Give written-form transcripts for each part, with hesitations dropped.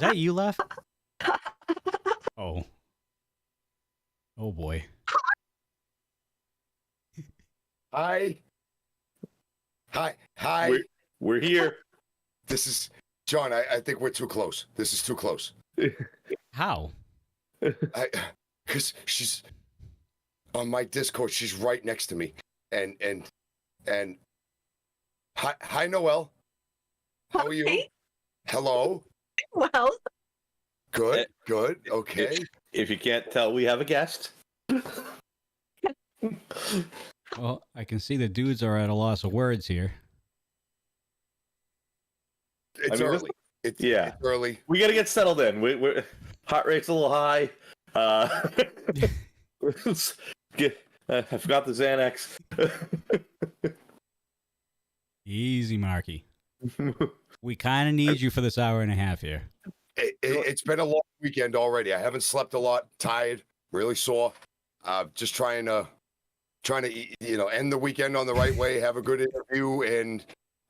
Is that you, Left? Oh. Oh, boy. Hi. Hi. We're here. This is John. I think we're too close. This is too close. How? Because she's on my Discord. She's right next to me. And hi, Noelle. How are you? Hey. Hello. Well, Good. Okay. If you can't tell, we have a guest. Well, I can see the dudes are at a loss of words here. It's early. It's early. We got to get settled in. We're heart rate's a little high. I forgot the Xanax. Easy, Marky. We kind of need you for this hour and a half here. It's been a long weekend already. I haven't slept a lot. Tired. Really sore. Just trying to end the weekend on the right way. Have a good interview and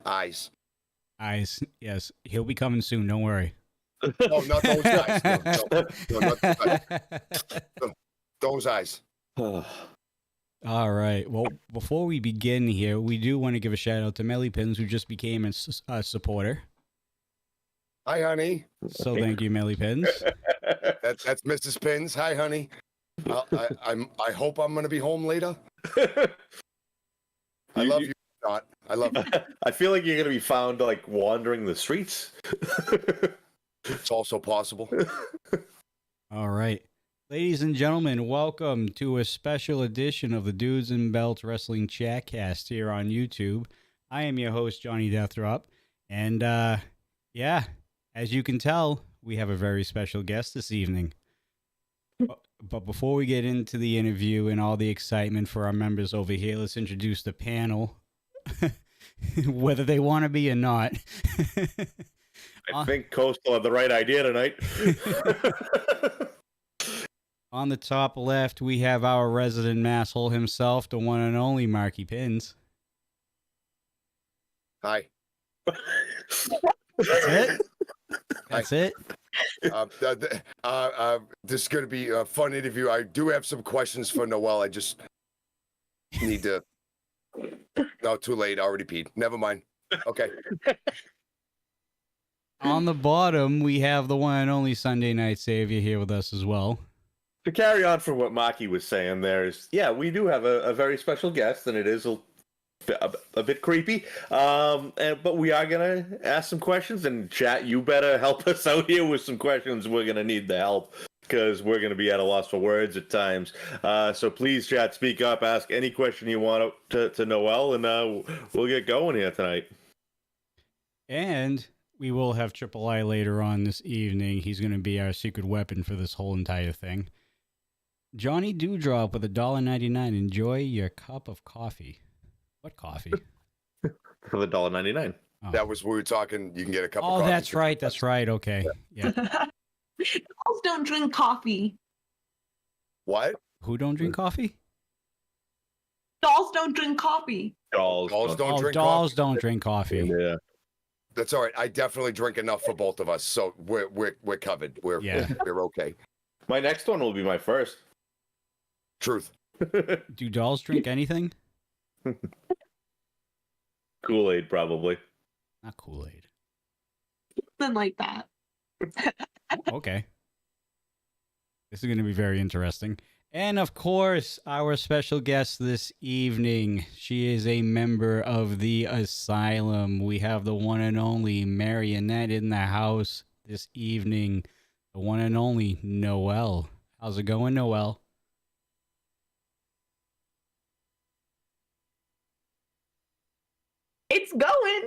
eyes. Yes, he'll be coming soon. Don't worry. No, not those eyes. No, not those eyes. Those eyes. All right. Well, before we begin here, we do want to give a shout out to Melly Pins, who just became a supporter. Hi, honey. So thank you, Melly Pins. That's Mrs. Pins. Hi, honey. I hope I'm going to be home later. I love you, Scott. I love you. I feel like you're going to be found like wandering the streets. It's also possible. All right. Ladies and gentlemen, welcome to a special edition of the Dudes and Belts Wrestling Chatcast here on YouTube. I am your host, Johnny Deathdrop. And, as you can tell, we have a very special guest this evening. But before we get into the interview and all the excitement for our members over here, let's introduce the panel, whether they want to be or not. I think Coastal had the right idea tonight. On the top left, we have our resident masshole himself, the one and only Marky Pins. Hi. That's it? That's it? This is going to be a fun interview. I do have some questions for Noelle. I just need to... No, too late. I already peed. Never mind. Okay. On the bottom, we have the one and only Sunday Night Savior here with us as well. To carry on from what Maki was saying, we do have a very special guest, and it is a bit creepy. But we are going to ask some questions, and chat, you better help us out here with some questions. We're going to need the help because we're going to be at a loss for words at times. So please, chat, speak up, ask any question you want to Noelle, and we'll get going here tonight. And we will have Triple I later on this evening. He's going to be our secret weapon for this whole entire thing. Johnny Deathdrop with $1.99. Enjoy your cup of coffee. What coffee? For the $1.99. Oh. That was we were talking. You can get a cup of coffee. Oh, that's right. That's right. Okay. Yeah. dolls don't drink coffee. What? Who don't drink coffee? Dolls don't drink coffee. Dolls don't drink dolls coffee. don't drink coffee. Yeah. That's all right. I definitely drink enough for both of us, so we're covered. We're okay. My next one will be my first. Truth. Do dolls drink anything? Kool-Aid, probably. Not Kool-Aid. Something like that. Okay. This is going to be very interesting. And of course, our special guest this evening. She is a member of the Asylum. We have the one and only Marionette in the house this evening. The one and only Noelle. How's it going, Noelle? It's going.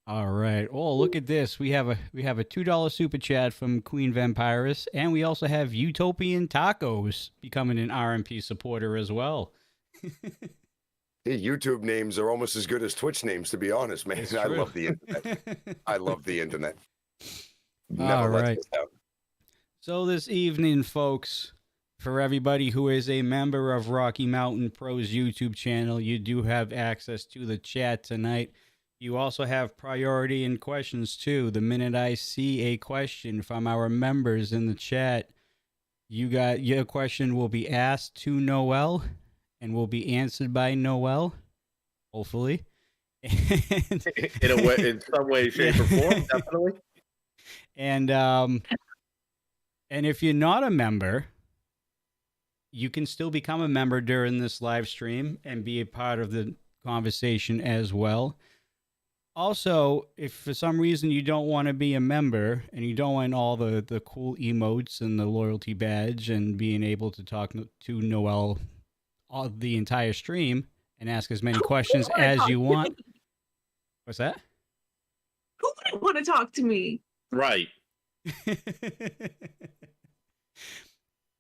All right. Oh, look at this. We have a $2 super chat from Queen Vampirus, and we also have Utopian Tacos becoming an RMP supporter as well. Hey, YouTube names are almost as good as Twitch names, to be honest, man. I love the internet. I love the internet. Never lets us down. So this evening, folks, for everybody who is a member of Rocky Mountain Pro's YouTube channel, you do have access to the chat tonight. You also have priority in questions too. The minute I see a question from our members in the chat, your question will be asked to Noelle and will be answered by Noelle, hopefully. And, In a way, in some way, shape, or form, definitely. and if you're not a member, you can still become a member during this live stream and be a part of the conversation as well. Also, if for some reason you don't want to be a member and you don't want all the cool emotes and the loyalty badge and being able to talk to Noelle all the entire stream and ask as many questions as you want. What's that? Who wouldn't want to talk to me? Right.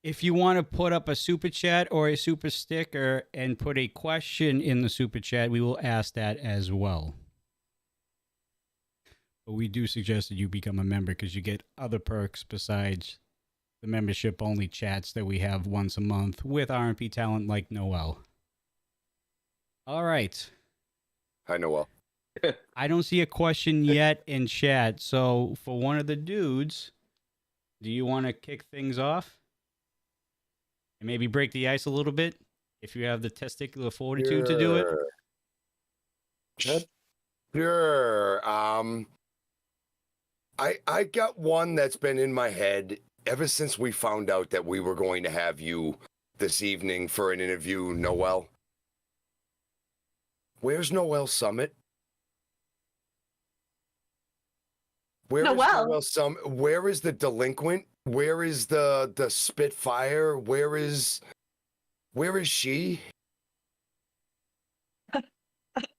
If you want to put up a super chat or a super sticker and put a question in the super chat, we will ask that as well. But we do suggest that you become a member because you get other perks besides the membership only chats that we have once a month with RMP talent like Noelle. All right. Hi, Noelle. I don't see a question yet in chat. So for one of the dudes, do you want to kick things off? And maybe break the ice a little bit if you have the testicular fortitude to do it? Sure. I got one that's been in my head ever since we found out that we were going to have you this evening for an interview, Noelle. Where's Noelle Summit? Where is Noelle? Noelle Summit? Where is the delinquent? Where is the Spitfire? Where is she?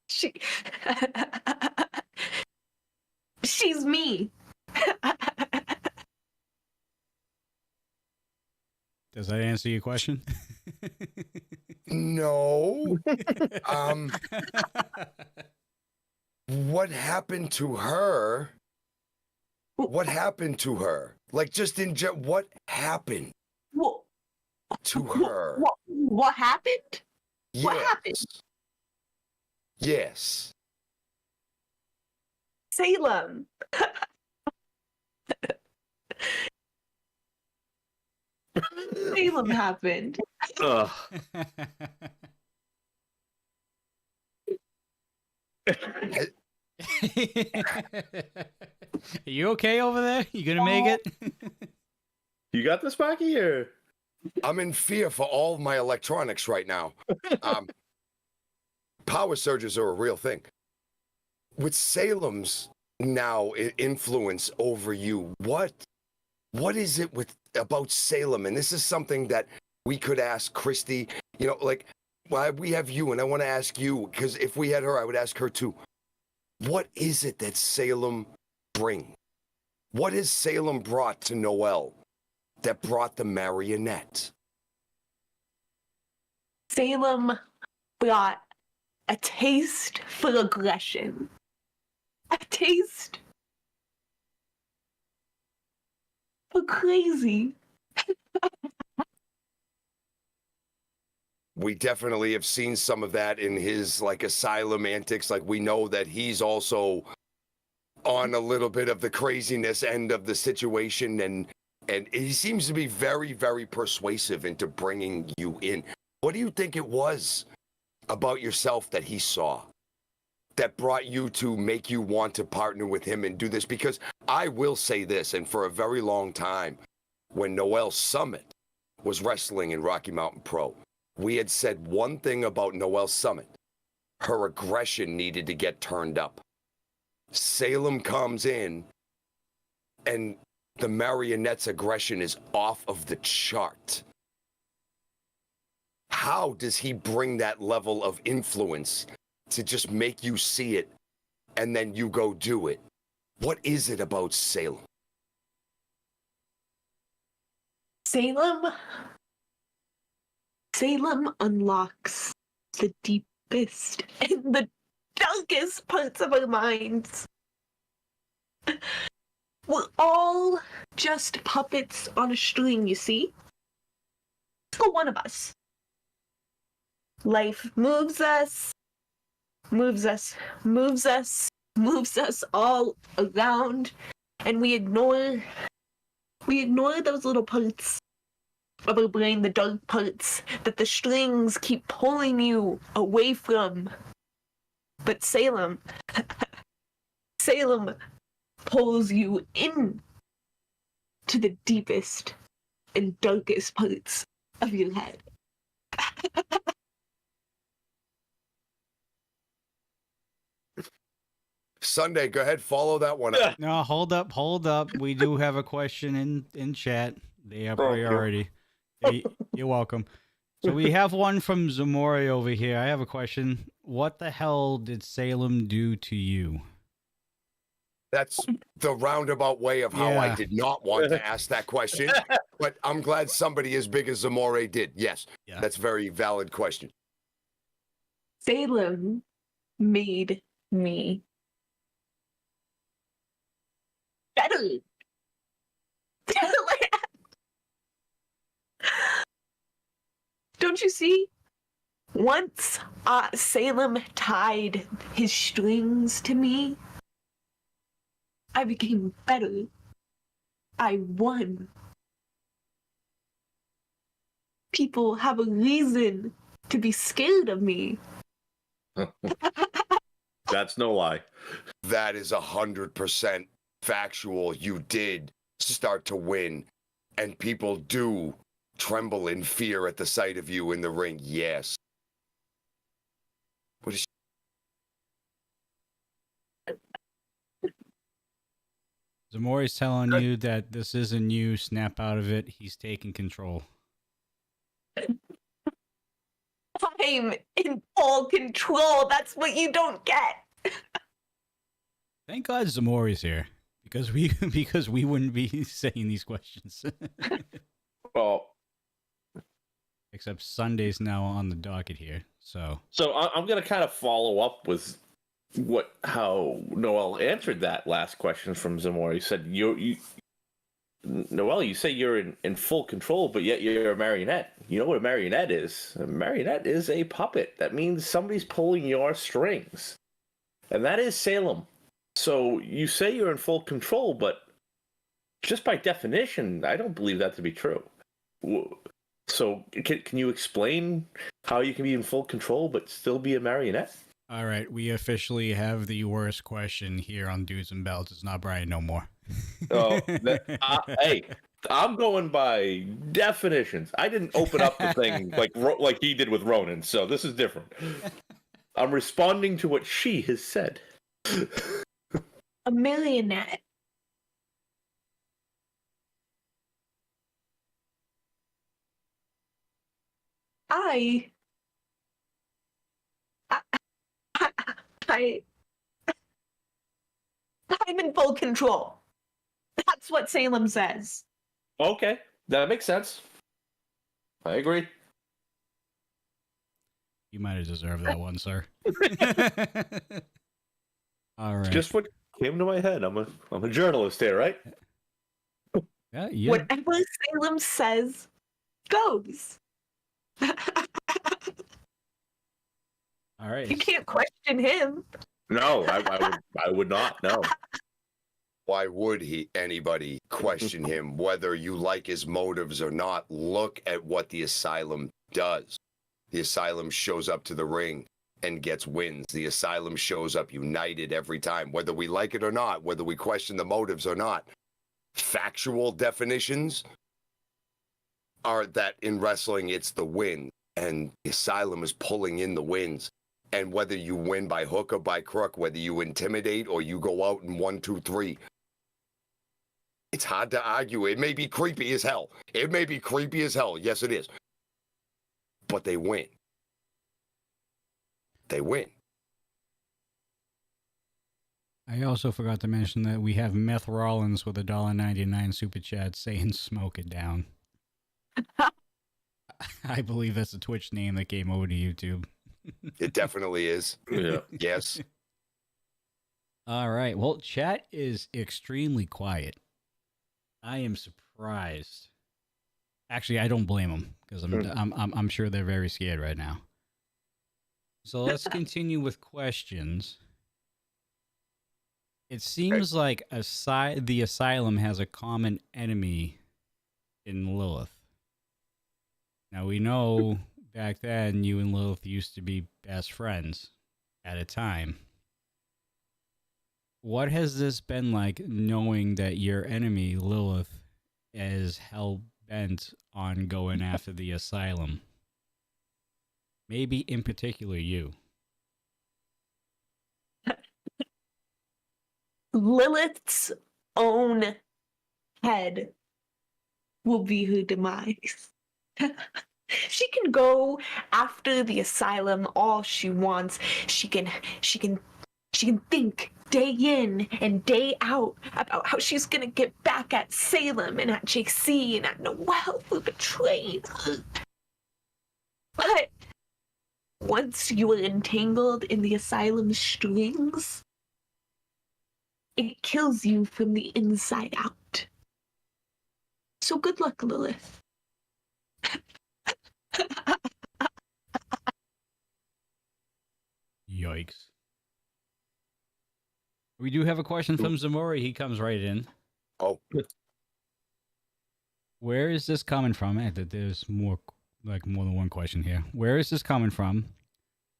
She, she's me. Does that answer your question? No. What happened to her? What happened to her? Like, just what happened What, to her? what happened? What happened? Yes. Salem. Salem happened. Ugh. Are you okay over there? You gonna make it? You got this, Sparky, or? I'm in fear for all of my electronics right now. Power surges are a real thing. With Salem's now influence over you, what is it about Salem? And this is something that we could ask Christy. You know, like, well, we have you, and I want to ask you, because if we had her, I would ask her too. What is it that Salem brings? What has Salem brought to Noelle that brought the marionette? Salem brought a taste for aggression. A taste for crazy. We definitely have seen some of that in his like asylum antics. Like, we know that he's also on a little bit of the craziness end of the situation, and he seems to be very, very persuasive into bringing you in. What do you think it was about yourself that he saw that brought you to make you want to partner with him and do this? Because I will say this, and for a very long time, when Noelle Summit was wrestling in Rocky Mountain Pro, we had said one thing about Noelle Summit. Her aggression needed to get turned up. Salem comes in, and the marionette's aggression is off of the chart. How does he bring that level of influence to just make you see it and then you go do it? What is it about Salem? Salem unlocks the deepest and the darkest parts of our minds. We're all just puppets on a string, you see? For one of us. Life moves us, moves us all around, and we ignore those little parts of our brain, the dark parts that the strings keep pulling you away from. But Salem pulls you in to the deepest and darkest parts of your head. Sunday, go ahead, follow that one up. No, hold up. We do have a question in chat. They have priority. Hey, you're welcome. So we have one from Zamori over here. I have a question. What the hell did Salem do to you? That's the roundabout way of how I Yeah. did not want to ask that question, but I'm glad somebody as big as Zamore did. Yes, Yeah. that's a very valid question. Salem made me better. Don't you see? Once Salem tied his strings to me, I became better. I won. People have a reason to be scared of me. That's no lie. That is 100% factual. You did start to win, and people do tremble in fear at the sight of you in the ring. Yes. What is Zamori's telling you that this isn't you. Snap out of it. He's taking control. I'm in full control. That's what you don't get. Thank God Zamori's here because we wouldn't be saying these questions. Well, Except Sunday's now on the docket here. So I'm going to kind of follow up with how Noelle answered that last question from Zamora. He said, Noelle, you say you're in full control, but yet you're a marionette. You know what a marionette is? A marionette is a puppet. That means somebody's pulling your strings. And that is Salem. So you say you're in full control, but just by definition, I don't believe that to be true. So can you explain how you can be in full control but still be a marionette? all right, we officially have the worst question here on Dudes and Belts. It's not Brian no more. Oh, hey, I'm going by definitions. I didn't open up the thing like he did with Ronan, so this is different. I'm responding to what she has said. A marionette. I'm in full control. That's what Salem says. Okay, that makes sense. I agree. You might have deserved that one, sir. All right. Just what came to my head. I'm a journalist here, right? Yeah. Whatever Salem says goes. All right. You can't question him. No, I would not. No. Why would anybody question him whether you like his motives or not? Look at what the asylum does. The asylum shows up to the ring and gets wins. The asylum shows up united every time, whether we like it or not, whether we question the motives or not. Factual definitions are that in wrestling, it's the win, and the asylum is pulling in the wins. And whether you win by hook or by crook, whether you intimidate or you go out in 1, 2, 3, it's hard to argue. It may be creepy as hell. It may be creepy as hell. Yes, it is. But they win. They win. I also forgot to mention that we have Meth Rollins with $1.99 super chat saying "smoke it down." I believe that's a Twitch name that came over to YouTube. It definitely is. Yeah. Yes. All right. Well, chat is extremely quiet. I am surprised. Actually, I don't blame them because I'm sure they're very scared right now. So let's continue with questions. It seems like the asylum has a common enemy in Lilith. Now, we know back then you and Lilith used to be best friends at a time. What has this been like, knowing that your enemy, Lilith, is hell-bent on going after the asylum? Maybe in particular you. Lilith's own head will be her demise. She can go after the asylum all she wants. She can think day in and day out about how she's gonna get back at Salem and at JC and at Noelle for betraying her. But once you are entangled in the asylum's strings, it kills you from the inside out. So good luck, Lilith. Yikes. We do have a question from Zamori. He comes right in. Oh, Where is this coming from? There's more than one question here. Where is this coming from?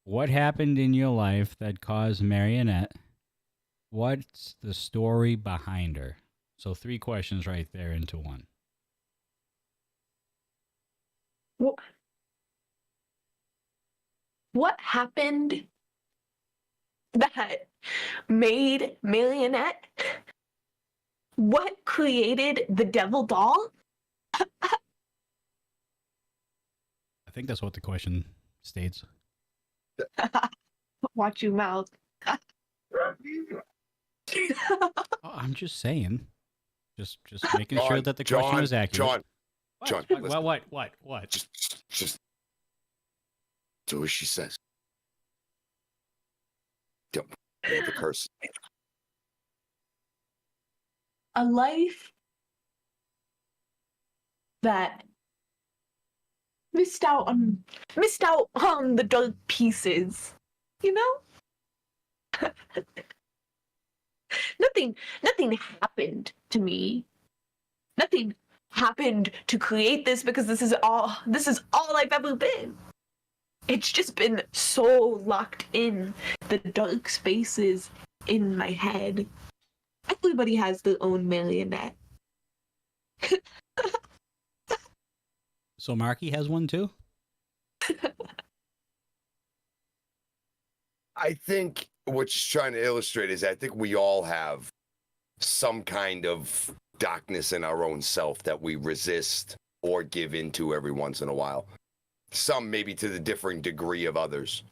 What happened in your life that caused Marionette? What's the story behind her? So 3 questions right there into one. What happened that made Marionette? What created the devil doll? I think that's what the question states. Watch your mouth. Oh, I'm just saying. Just making sure that the question was accurate. John, What? Just do as she says. Don't make the curse. A life that missed out on the dark pieces, you know? Nothing happened to me. Nothing happened to create this, because this is all I've ever been. It's just been so locked in the dark spaces in my head. Everybody has their own Marionette. So Marky has one too? I think what she's trying to illustrate is I think we all have some kind of darkness in our own self that we resist or give into every once in a while. Some maybe to the differing degree of others.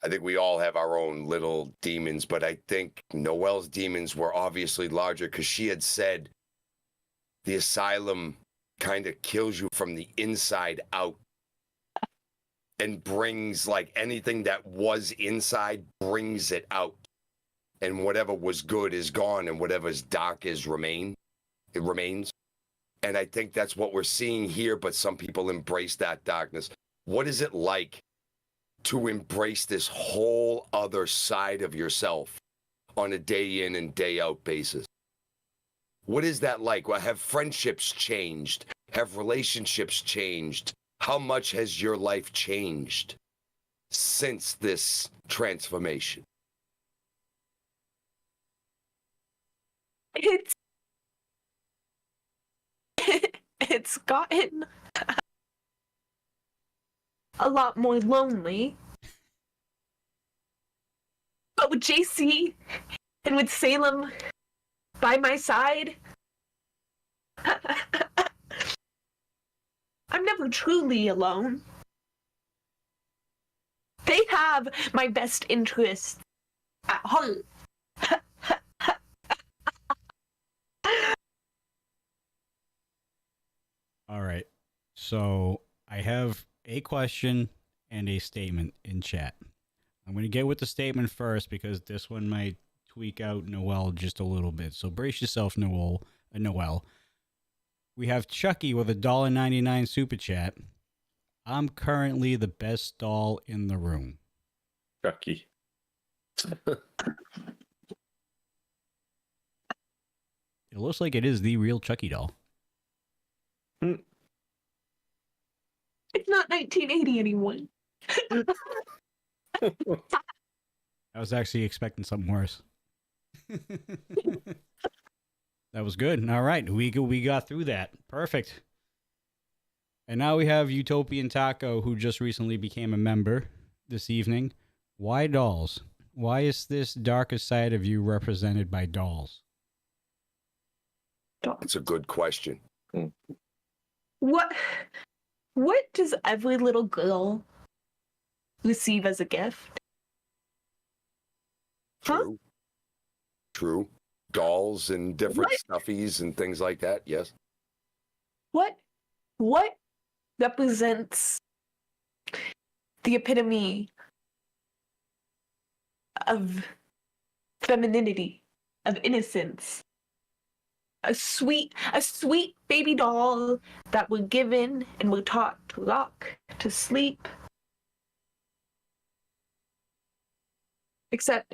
I think we all have our own little demons, but I think Noelle's demons were obviously larger because she had said the asylum kind of kills you from the inside out and brings, like, anything that was inside, brings it out. And whatever was good is gone, and whatever's dark remains. And I think that's what we're seeing here, but some people embrace that darkness. What is it like to embrace this whole other side of yourself on a day in and day out basis? What is that like? Well, have friendships changed? Have relationships changed? How much has your life changed since this transformation? It's gotten a lot more lonely. But with JC and with Salem by my side, I'm never truly alone. They have my best interests at heart. All right. So I have a question and a statement in chat. I'm going to get with the statement first because this one might tweak out Noelle just a little bit. So brace yourself, Noelle. We have Chucky with a $1.99 super chat. I'm currently the best doll in the room. Chucky. It looks like it is the real Chucky doll. It's not 1980 anymore. I was actually expecting something worse. That was good. All right, we got through that. Perfect. And now we have Utopian Taco, who just recently became a member this evening. Why dolls? Why is this darker side of you represented by dolls? That's a good question. What does every little girl receive as a gift? Huh? True. True. Dolls and different What? stuffies and things like that. Yes. What represents the epitome of femininity, of innocence? A sweet baby doll that we're given and we're taught to rock, to sleep. Except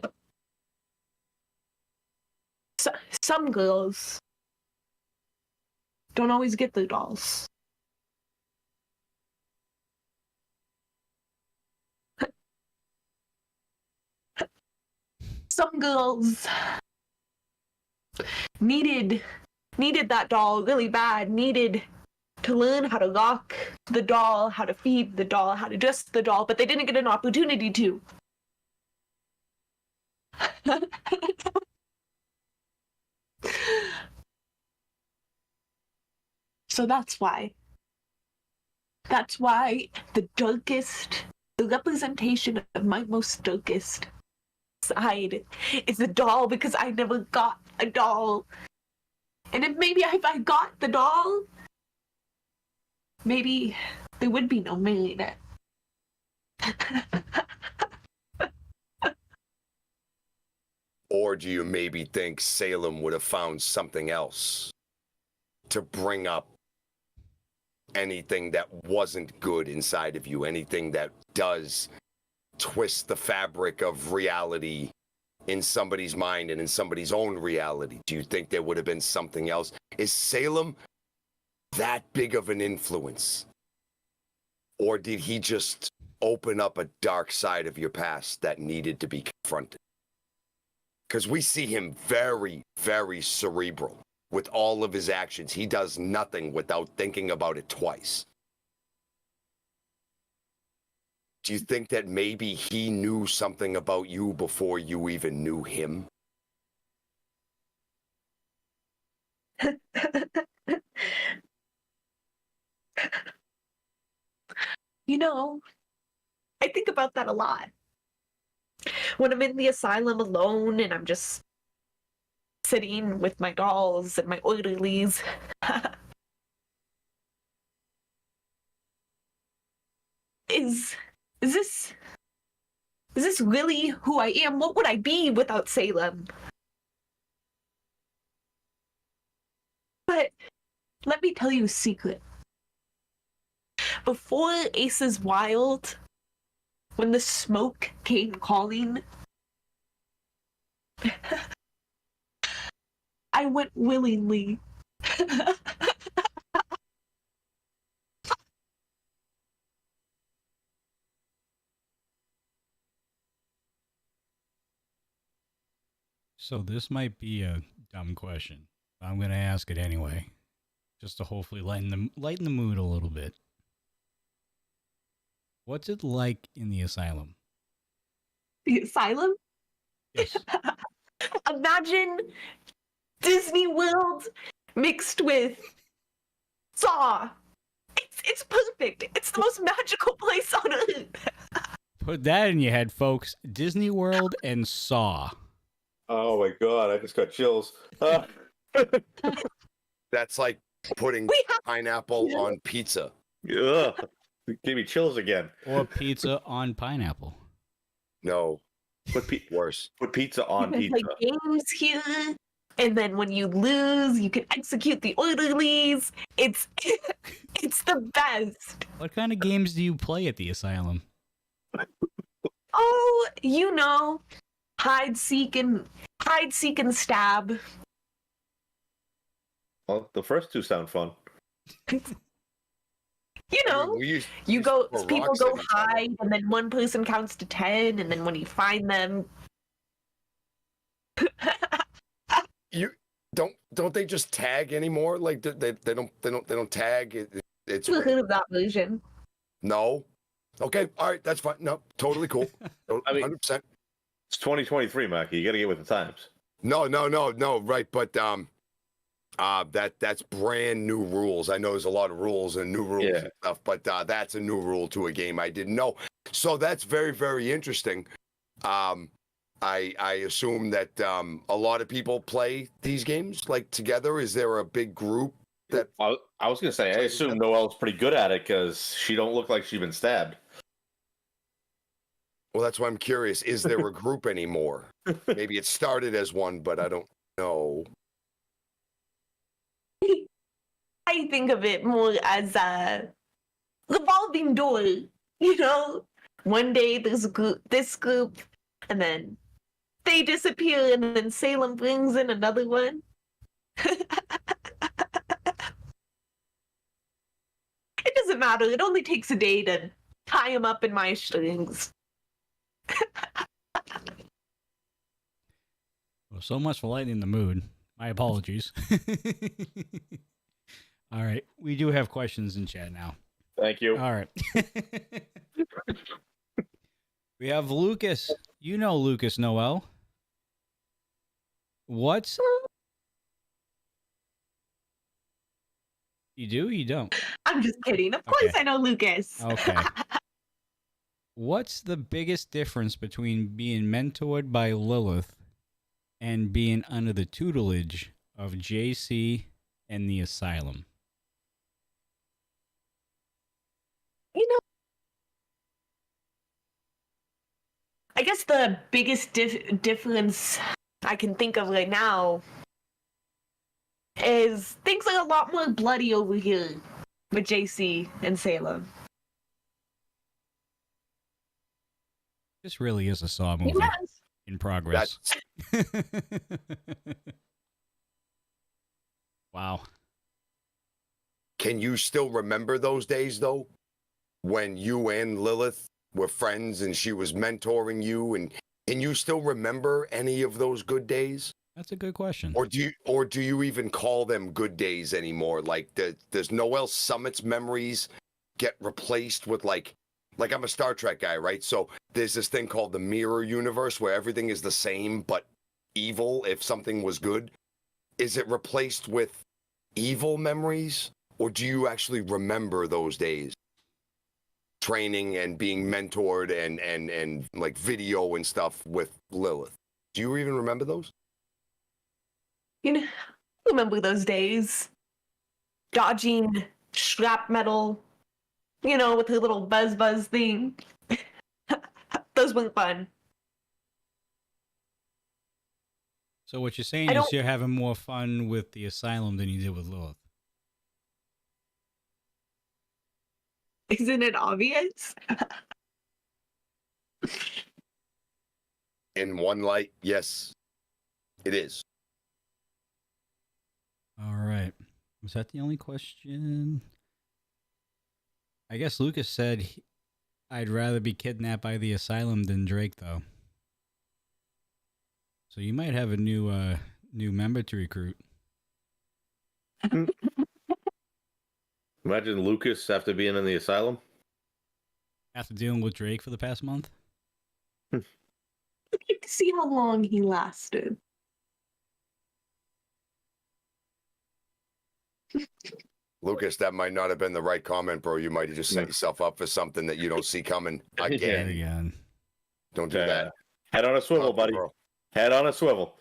some girls don't always get the dolls. Some girls needed that doll really bad, needed to learn how to rock the doll, how to feed the doll, how to dress the doll, but they didn't get an opportunity to. So that's why the representation of my most darkest side is the doll, because I never got a doll. And if I got the doll, maybe there would be no Marionette. Or do you maybe think Salem would have found something else to bring up anything that wasn't good inside of you, anything that does twist the fabric of reality in somebody's mind and in somebody's own reality? Do you think there would have been something else? Is Salem that big of an influence? Or did he just open up a dark side of your past that needed to be confronted? Because we see him very, very cerebral with all of his actions. He does nothing without thinking about it twice. Do you think that maybe he knew something about you before you even knew him? You know, I think about that a lot. When I'm in the asylum alone and I'm just sitting with my dolls and my orderlies. Is this really who I am? What would I be without Salem? But let me tell you a secret. Before Aces Wild, when the smoke came calling, I went willingly. So this might be a dumb question. I'm going to ask it anyway, just to hopefully lighten the mood a little bit. What's it like in the asylum? The asylum? Yes. Imagine Disney World mixed with Saw. It's perfect. It's the most magical place on earth. Put that in your head, folks. Disney World and Saw. Oh my god, I just got chills. That's like putting pineapple on pizza. Ugh. Give me chills again. Or pizza on pineapple. No, worse. Put pizza on You can pizza. play games here, and then when you lose, you can execute the orderlies. It's the best. What kind of games do you play at the asylum? Oh, you know, hide, seek, and stab. Well, the first two sound fun. You I know, mean, we you used go, to throw people rocks go at each other. hide, and then one person counts to 10, and then when you find them, You don't they just tag anymore? Like they don't tag. It's you heard of that version. no. Okay, all right, that's fine. No, totally cool. I mean- 100%. It's 2023, Mackie. You got to get with the times. No, right, but that's brand new rules. I know there's a lot of rules and new rules Yeah. and stuff, but that's a new rule to a game I didn't know. So that's very, very interesting. I assume that a lot of people play these games like together. Is there a big group that? I was going to say, I assume Noelle's pretty good at it because she don't look like she's been stabbed. Well, that's why I'm curious. Is there a group anymore? Maybe it started as one, but I don't know. I think of it more as a revolving door. You know, one day there's a group, this group, and then they disappear, and then Salem brings in another one. It doesn't matter. It only takes a day to tie him up in my strings. Well, so much for lightening the mood. My apologies. All right. We do have questions in chat now. Thank you. All right. We have Lucas. You know Lucas Noelle. What's... You do? You don't? I'm just kidding. Of course Okay. I know Lucas. Okay. What's the biggest difference between being mentored by Lilith and being under the tutelage of JC and the asylum? You know, I guess the biggest difference I can think of right now is things are a lot more bloody over here with JC and Salem. This really is a Saw movie Yes. in progress. Wow. Can you still remember those days though, when you and Lilith were friends and she was mentoring you? And can you still remember any of those good days? That's a good question. Or do you even call them good days anymore? Like, does Noelle Summit's memories get replaced with like I'm a Star Trek guy, right? So there's this thing called the mirror universe where everything is the same but evil if something was good. Is it replaced with evil memories, or do you actually remember those days? Training and being mentored and like video and stuff with Lilith. Do you even remember those? You know, remember those days? Dodging shrapnel, you know, with her little buzz thing. Those were fun. So what you're saying I is don't- you're having more fun with the asylum than you did with Lilith. Isn't it obvious? In one light, yes, it is. All right. Was that the only question? I guess Lucas said I'd rather be kidnapped by the asylum than Drake, though. So you might have a new member to recruit. Imagine Lucas after being in the asylum. After dealing with Drake for the past month? See how long he lasted. Lucas, that might not have been the right comment, bro. You might have just set yourself up for something that you don't see coming. Yeah, Again, again. don't do that. Head on a swivel, buddy. Bro. Head on a swivel.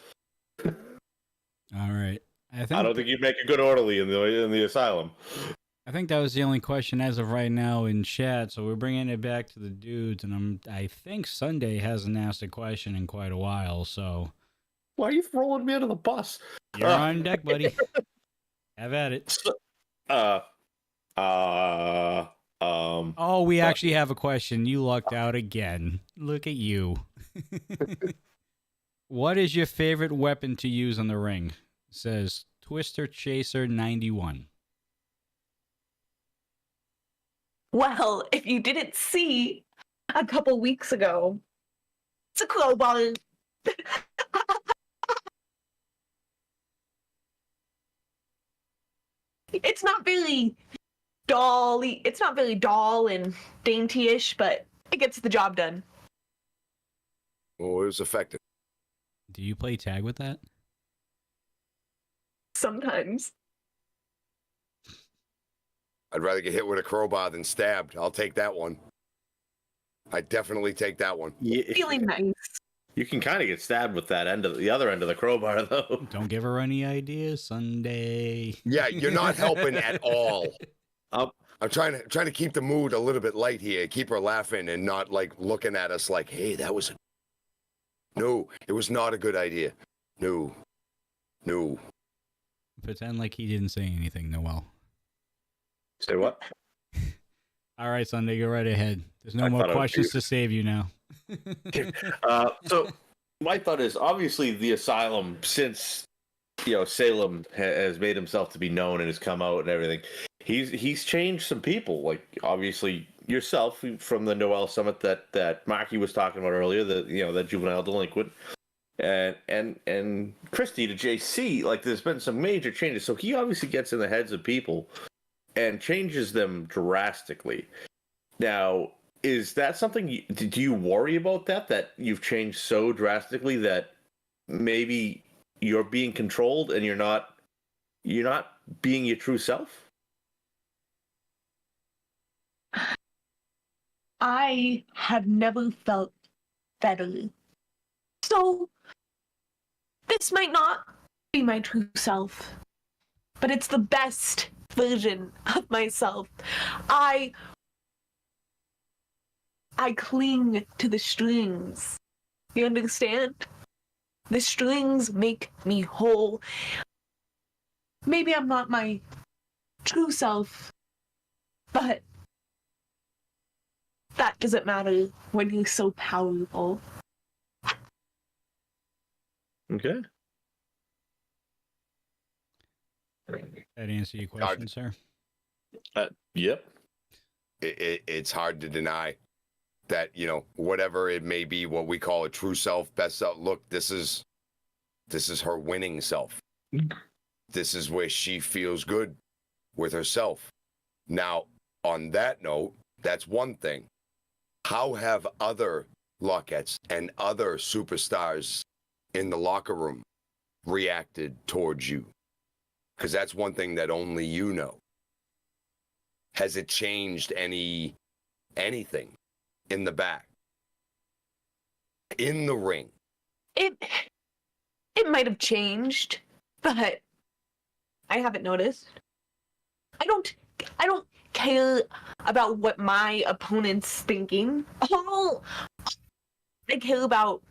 All right. I don't think you'd make a good orderly in the asylum. I think that was the only question as of right now in chat. So we're bringing it back to the dudes, and I think Sunday hasn't asked a question in quite a while. So Why are you throwing me under the bus? you're on deck, buddy. Have at it. Oh, we actually have a question. You lucked out again. Look at you. What is your favorite weapon to use on the ring? It says Twister Chaser 91. Well, if you didn't see a couple weeks ago, it's a crowbar. It's not very it's not very doll and dainty-ish, but it gets the job done. Oh, it was effective. Do you play tag with that? Sometimes. I'd rather get hit with a crowbar than stabbed. I'll take that one. I definitely take that one. Feeling nice. You can kind of get stabbed with that the other end of the crowbar, though. Don't give her any ideas, Sunday. Yeah, you're not helping at all. Um, I'm trying to keep the mood a little bit light here, keep her laughing and not like looking at us like, hey, that was no, it was not a good idea. No. Pretend like he didn't say anything, Noelle. Say what? All right, Sunday, go right ahead. There's no I more thought I was questions to save you now. So my thought is obviously the asylum, since Salem has made himself to be known and has come out and everything, he's changed some people, like obviously yourself from the Noelle summit that Marky was talking about earlier, that juvenile delinquent, and Christy to JC. Like there's been some major changes, so he obviously gets in the heads of people and changes them drastically. Now, is that something? Do you worry about that you've changed so drastically that maybe you're being controlled and you're not being your true self? I have never felt better. So, this might not be my true self, but it's the best version of myself. I cling to the strings. You understand? The strings make me whole. Maybe I'm not my true self, but that doesn't matter when you're so powerful. Okay. That answer your question, sir? Yep. It's hard to deny that, whatever it may be, what we call a true self, best self. Look, this is her winning self. This is where she feels good with herself. Now, on that note, that's one thing. How have other Lockettes and other superstars in the locker room reacted towards you? Because that's one thing that only you know. Has it changed anything in the back? In the ring? It might have changed, but I haven't noticed. I don't care about what my opponent's thinking. All I care about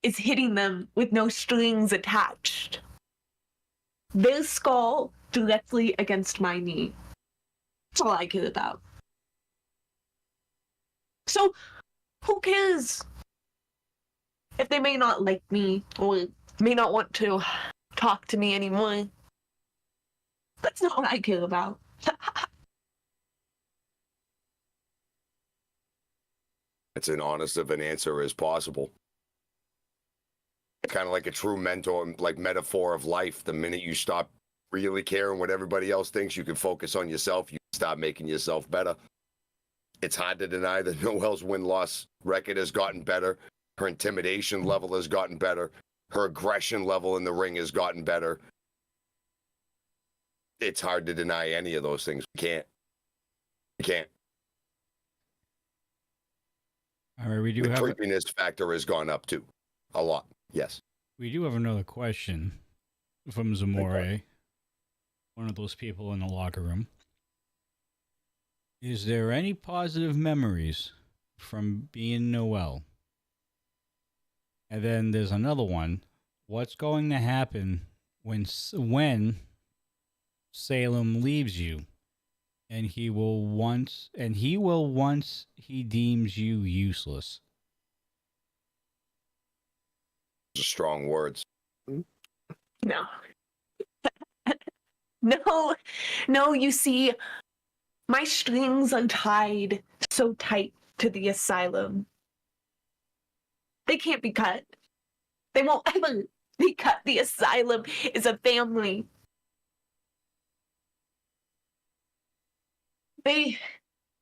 is hitting them with no strings attached. Their skull directly against my knee. That's all I care about. So, who cares if they may not like me or may not want to talk to me anymore? That's not what I care about. That's as honest of an answer as possible. Kind of like a true mentor, like metaphor of life. The minute you stop really caring what everybody else thinks, you can focus on yourself. You stop making yourself better. It's hard to deny that Noelle's win-loss record has gotten better. Her intimidation level has gotten better. Her aggression level in the ring has gotten better. It's hard to deny any of those things. You can't. All right, we do The have creepiness factor has gone up too. A lot. Yes. we do have another question from Zamore, one of those people in the locker room. Is there any positive memories from being Noelle? And then there's another one. What's going to happen when Salem leaves you, and he will once he deems you useless? are strong words. No. No, no, you see, my strings are tied so tight to the asylum. They can't be cut. They won't ever be cut. The asylum is a family.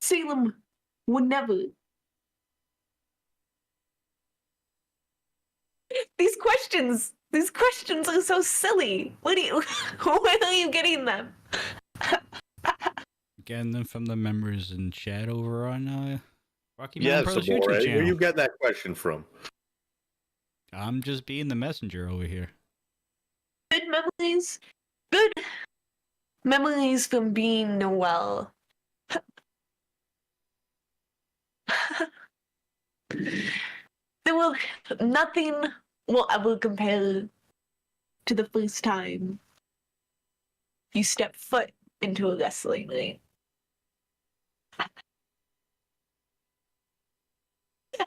Salem would never. These questions are so silly. Where are you getting them? Getting them from the members in chat over on Rocky Yeah, Mountain Pro's Samore, YouTube where channel. you get that question from? I'm just being the messenger over here. Good memories from being Noelle. Nothing will ever compare to the first time you step foot into a wrestling ring.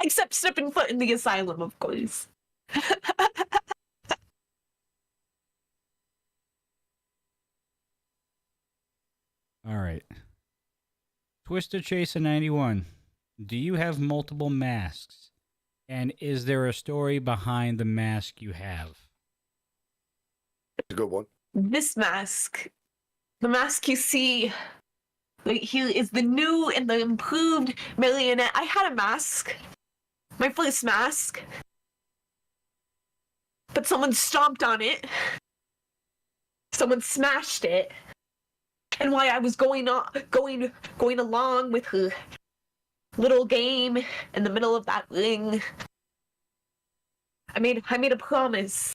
Except stepping foot in the asylum, of course. All right. Twister Chaser 91. Do you have multiple masks? And is there a story behind the mask you have? It's a good one. This mask, the mask you see right here, is the new and the improved Marionette. I had a mask, my first mask, but someone stomped on it. Someone smashed it. And while I was going along with her little game in the middle of that ring, I made a promise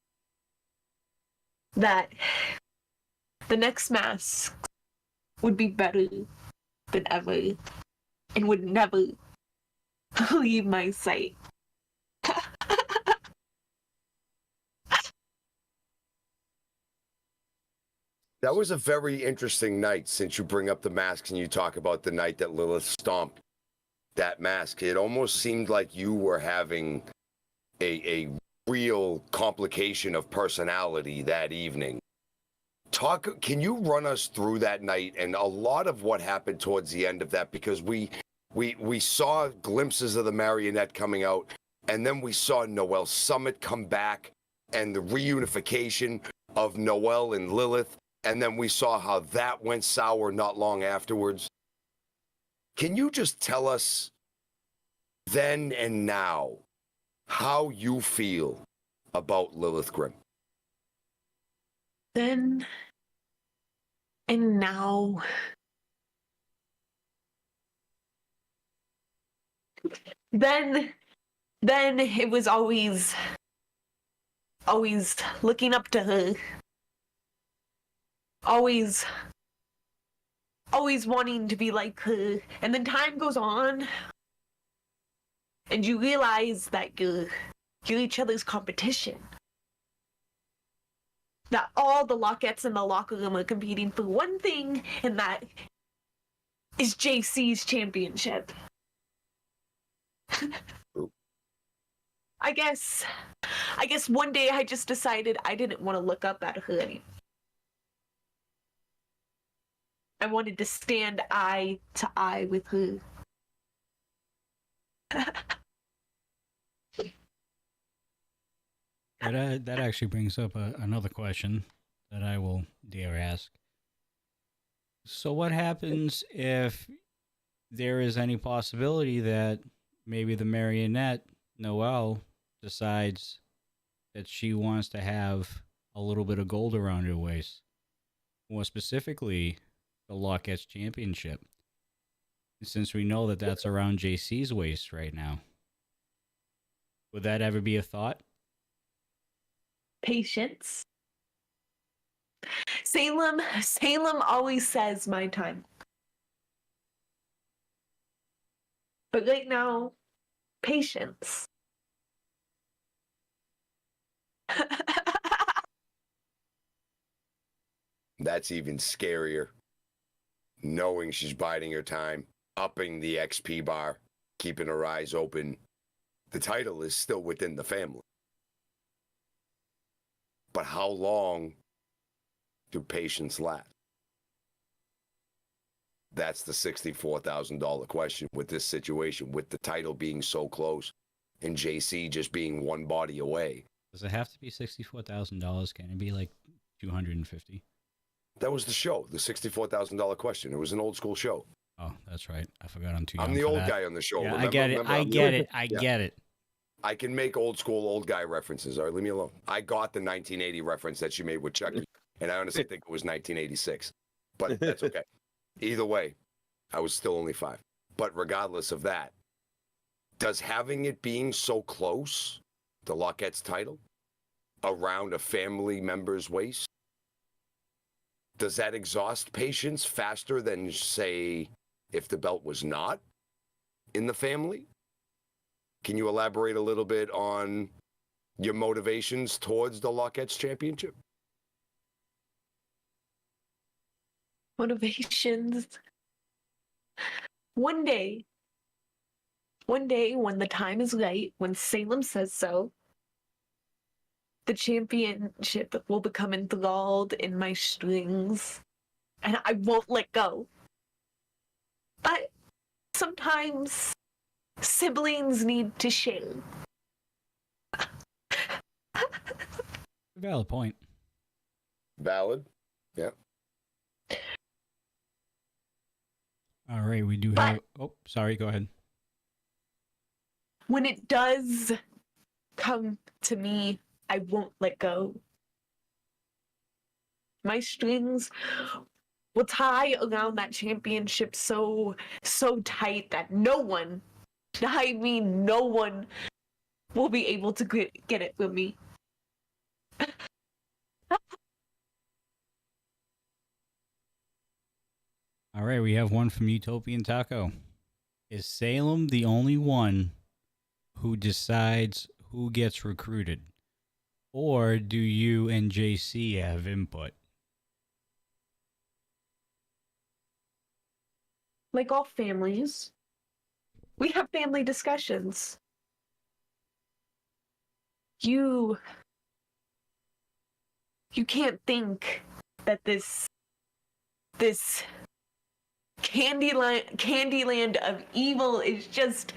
that the next mask would be better than ever and would never leave my sight. That was a very interesting night, since you bring up the masks and you talk about the night that Lilith stomped that mask. It almost seemed like you were having a real complication of personality that evening. Can you run us through that night and a lot of what happened towards the end of that? Because we saw glimpses of the Marionette coming out, and then we saw Noelle Summit come back and the reunification of Noelle and Lilith. And then we saw how that went sour not long afterwards. Can you just tell us then and now how you feel about Lilith Grimm? Then and now. Then it was always looking up to her. Always wanting to be like her. And then time goes on, and you realize that you're each other's competition. That all the Lockettes in the locker room are competing for one thing, and that is JC's championship. I guess one day I just decided I didn't want to look up at her anymore. I wanted to stand eye to eye with her. That actually brings up another question that I will dare ask. So what happens if there is any possibility that maybe the Marionette, Noelle, decides that she wants to have a little bit of gold around her waist? More specifically, the Lockettes Championship. Since we know that that's around JC's waist right now. Would that ever be a thought? Patience. Salem always says my time. But right now, patience. That's even scarier. Knowing she's biding her time, upping the XP bar, keeping her eyes open. The title is still within the family. But how long do patients last? That's the $64,000 question with this situation, with the title being so close and JC just being one body away. Does it have to be $64,000? Can it be like 250? That was the show, the $64,000 question. It was an old school show. Oh, that's right. I forgot I'm too young I'm the for old that. guy on the show. Yeah, remember? I get it. Remember, I I'm the get old- it. I Yeah. get it. I can make old school, old guy references. All right, leave me alone. I got the 1980 reference that she made with Chucky, and I honestly think it was 1986. But that's okay. Either way, I was still only 5. But regardless of that, does having it being so close, the Lockett's title, around a family member's waist, does that exhaust patients faster than, say, if the belt was not in the family? Can you elaborate a little bit on your motivations towards the Lockett's championship? Motivations. One day, when the time is right, when Salem says so, the championship will become enthralled in my strings, and I won't let go. But sometimes siblings need to share. Valid point. Valid. Yeah. All right, we do But- have. Oh, sorry. Go ahead. When it does come to me, I won't let go. My strings will tie around that championship so tight that no one, I mean no one, will be able to get it with me. All right, we have one from Utopian Taco. Is Salem the only one who decides who gets recruited? Or do you and JC have input? Like all families, we have family discussions. You can't think that this Candyland of evil is just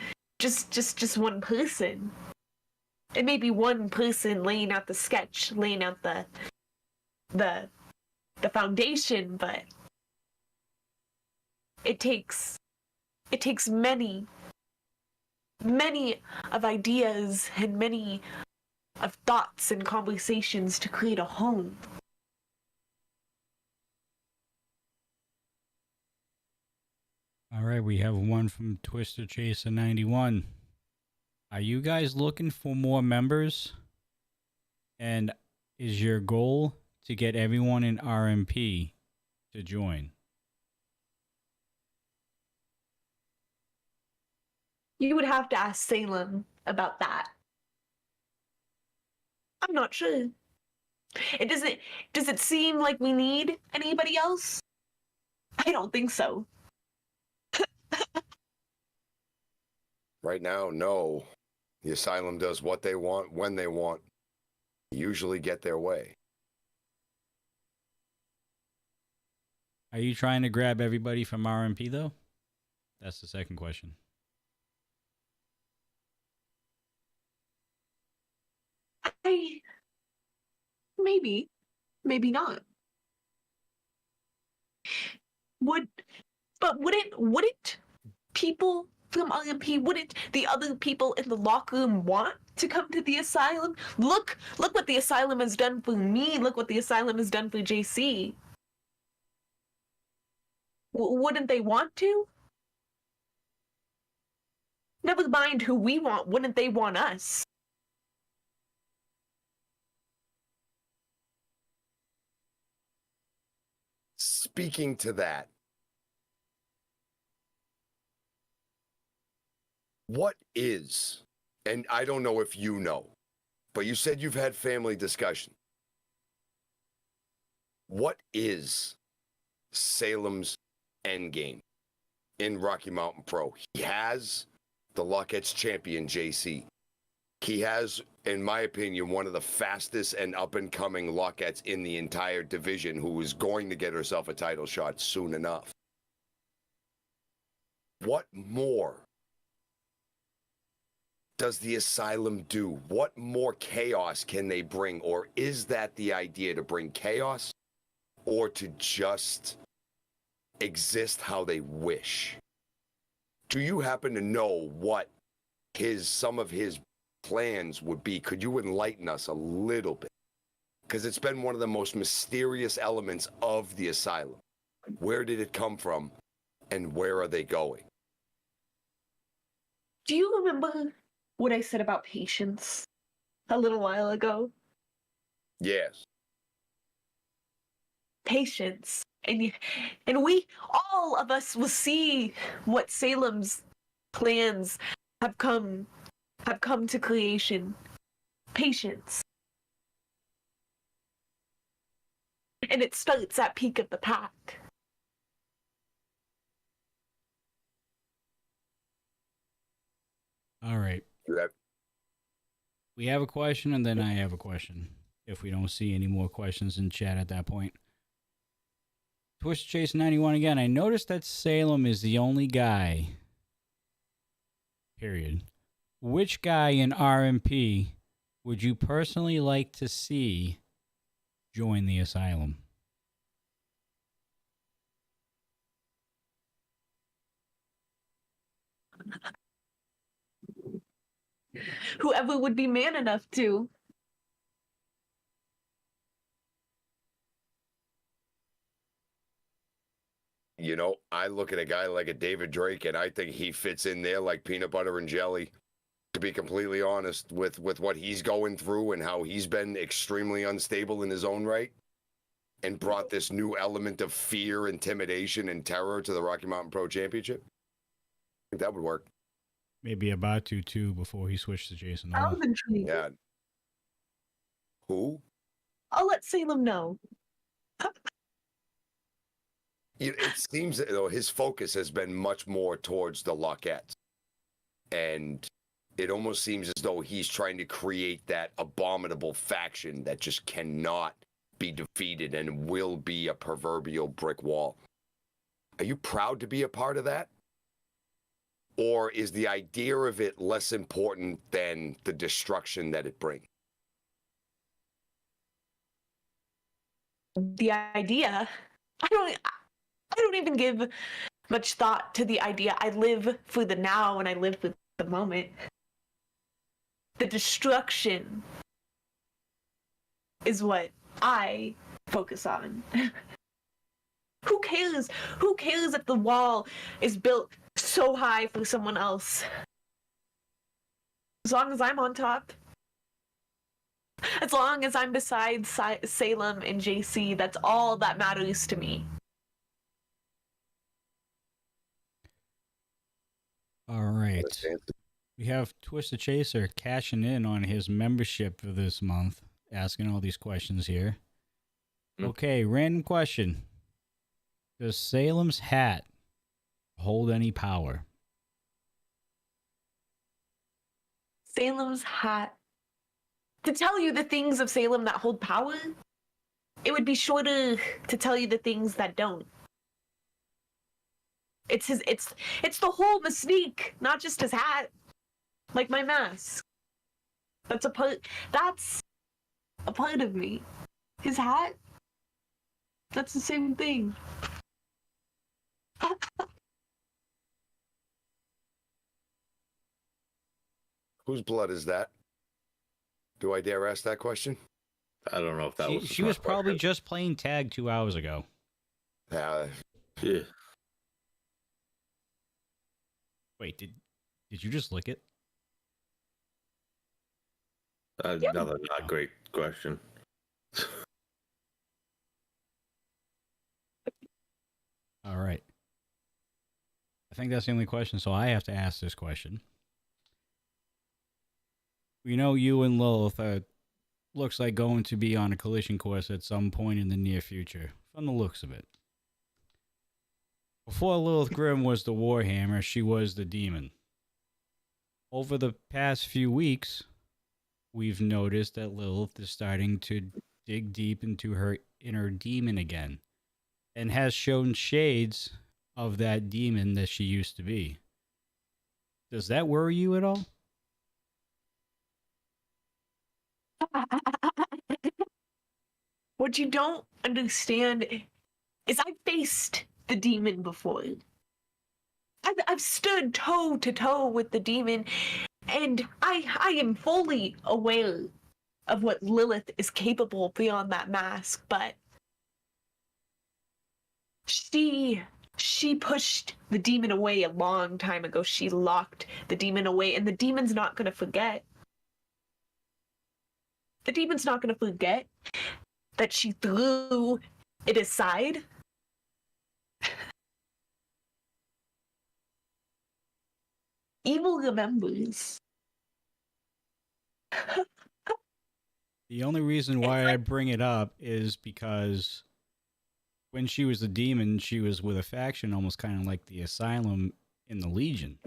one person. It may be one person laying out the sketch, laying out the foundation, but it takes many of ideas and many of thoughts and conversations to create a home. All right, we have one from Twister Chaser 91. Are you guys looking for more members? And is your goal to get everyone in RMP to join? You would have to ask Salem about that. I'm not sure. Does it seem like we need anybody else? I don't think so. Right now, no. The asylum does what they want, when they want, usually get their way. Are you trying to grab everybody from RMP, though? That's the second question. Maybe not. Wouldn't people from RMP, wouldn't the other people in the locker room want to come to the asylum? Look what the asylum has done for me. Look what the asylum has done for JC. Wouldn't they want to? Never mind who we want. Wouldn't they want us? Speaking to that, what is, and I don't know if you know, but you said you've had family discussion. What is Salem's endgame in Rocky Mountain Pro? He has the Lockett's champion, JC. He has, in my opinion, one of the fastest and up-and-coming Lockettes in the entire division, who is going to get herself a title shot soon enough. What more does the Asylum do? What more chaos can they bring? Or is that the idea, to bring chaos or to just exist how they wish? Do you happen to know what some of his plans would be? Could you enlighten us a little bit? Because it's been one of the most mysterious elements of the Asylum. Where did it come from, and where are they going? Do you remember what I said about patience a little while ago? Yes. Patience. And we, all of us, will see what Salem's plans have come to creation. Patience. And it starts at peak of the pack. All right. We have a question, and then I have a question. If we don't see any more questions in chat at that point. Twist Chase 91 again. I noticed that Salem is the only guy. Period. Which guy in RMP would you personally like to see join the Asylum? Whoever would be man enough to. You know, I look at a guy like a David Drake, and I think he fits in there like peanut butter and jelly, to be completely honest, with what he's going through and how he's been extremely unstable in his own right, and brought this new element of fear, intimidation, and terror to the Rocky Mountain Pro Championship. I think that would work. Maybe Abatu too before he switched to Jason. I was intrigued. Yeah. Who? I'll let Salem know. It seems that, though, his focus has been much more towards the Lockettes. And it almost seems as though he's trying to create that abominable faction that just cannot be defeated and will be a proverbial brick wall. Are you proud to be a part of that? Or is the idea of it less important than the destruction that it brings? The idea, I don't even give much thought to the idea. I live for the now, and I live for the moment. The destruction is what I focus on. Who cares? Who cares if the wall is built so high for someone else? As long as I'm on top. As long as I'm beside Salem and JC, that's all that matters to me. All right. We have Twisted Chaser cashing in on his membership for this month, asking all these questions here. Okay, random question. Does Salem's hat hold any power? Salem's hat. To tell you the things of Salem that hold power, it would be shorter to tell you the things that don't. It's the whole mystique, not just his hat. Like my mask. That's a part of me. His hat, that's the same thing. Whose blood is that? Do I dare ask that question? I don't know if that was. She was probably just playing tag 2 hours ago. Yeah. Wait, did you just lick it? Another not great question. All right. I think that's the only question, so I have to ask this question. We know you and Lilith looks like going to be on a collision course at some point in the near future, from the looks of it. Before Lilith Grimm was the Warhammer, she was the demon. Over the past few weeks, we've noticed that Lilith is starting to dig deep into her inner demon again and has shown shades of that demon that she used to be. Does that worry you at all? What you don't understand is I've faced the demon before. I've stood toe to toe with the demon, and I am fully aware of what Lilith is capable beyond that mask, but she pushed the demon away a long time ago. She locked the demon away, and the demon's not gonna forget. The demon's not gonna forget that she threw it aside. Evil remembers. The only reason why I bring it up is because when she was a demon, she was with a faction almost kind of like the Asylum in the Legion.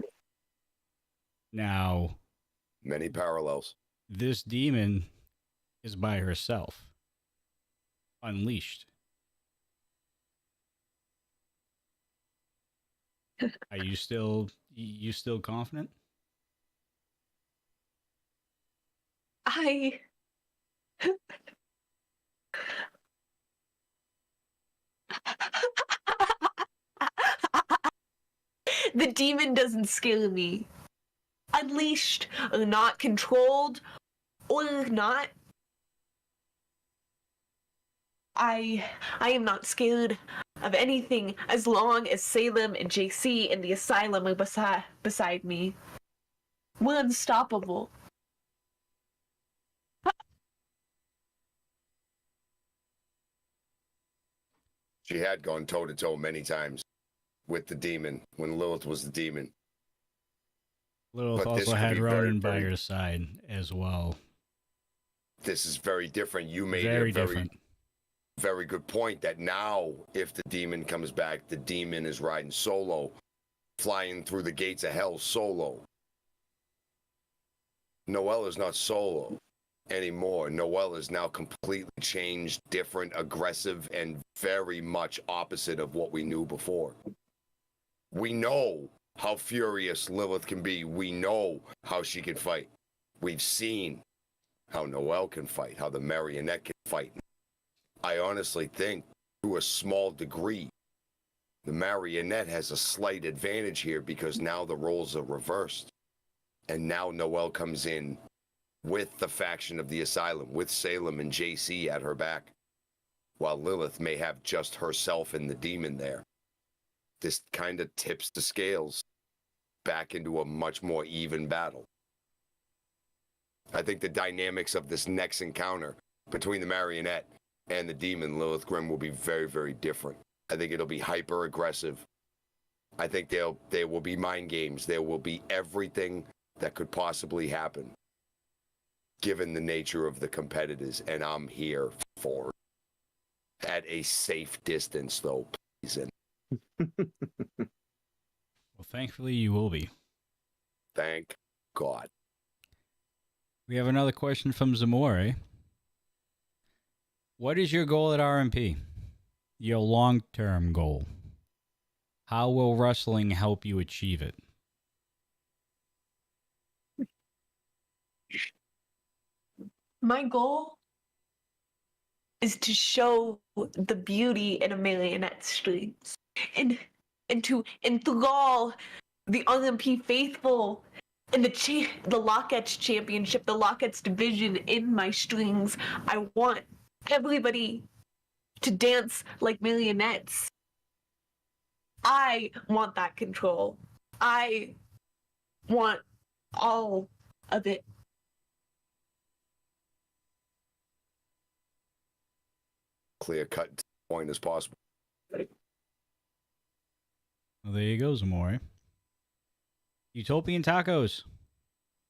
Now, Many parallels. this demon is by herself, unleashed. Are you still confident? The demon doesn't scare me. Unleashed or not, controlled or not, I am not scared of anything as long as Salem and JC and the Asylum are beside me. We're unstoppable. She had gone toe to toe many times with the demon when Lilith was the demon. Lilith But this also could had be Ronan by very- her side as well. This is very different. You made Very a very, different. very good point that now, if the demon comes back, the demon is riding solo, flying through the gates of hell solo. Noelle is not solo anymore. Noelle is now completely changed, different, aggressive, and very much opposite of what we knew before. We know how furious Lilith can be. We know how she can fight. We've seen how Noelle can fight, how the Marionette can fight. I honestly think, to a small degree, the Marionette has a slight advantage here because now the roles are reversed. And now Noelle comes in with the faction of the Asylum, with Salem and JC at her back, while Lilith may have just herself and the demon there. This kind of tips the scales back into a much more even battle. I think the dynamics of this next encounter between the Marionette and the demon Lilith Grimm will be very, very different. I think it'll be hyper aggressive. I think there will be mind games. There will be everything that could possibly happen, given the nature of the competitors, and I'm here for it. At a safe distance, though, please. And Well, thankfully, you will be. thank God. We have another question from Zamore. What is your goal at RMP? Your long-term goal. How will wrestling help you achieve it? My goal is to show the beauty in a Marionette streams and to enthrall the RMP faithful and the Lockettes Championship, the Lockettes division in my strings. I want everybody to dance like marionettes. I want that control. I want all of it. Clear cut point as possible. Well, there you go, Zamore. Utopian Tacos.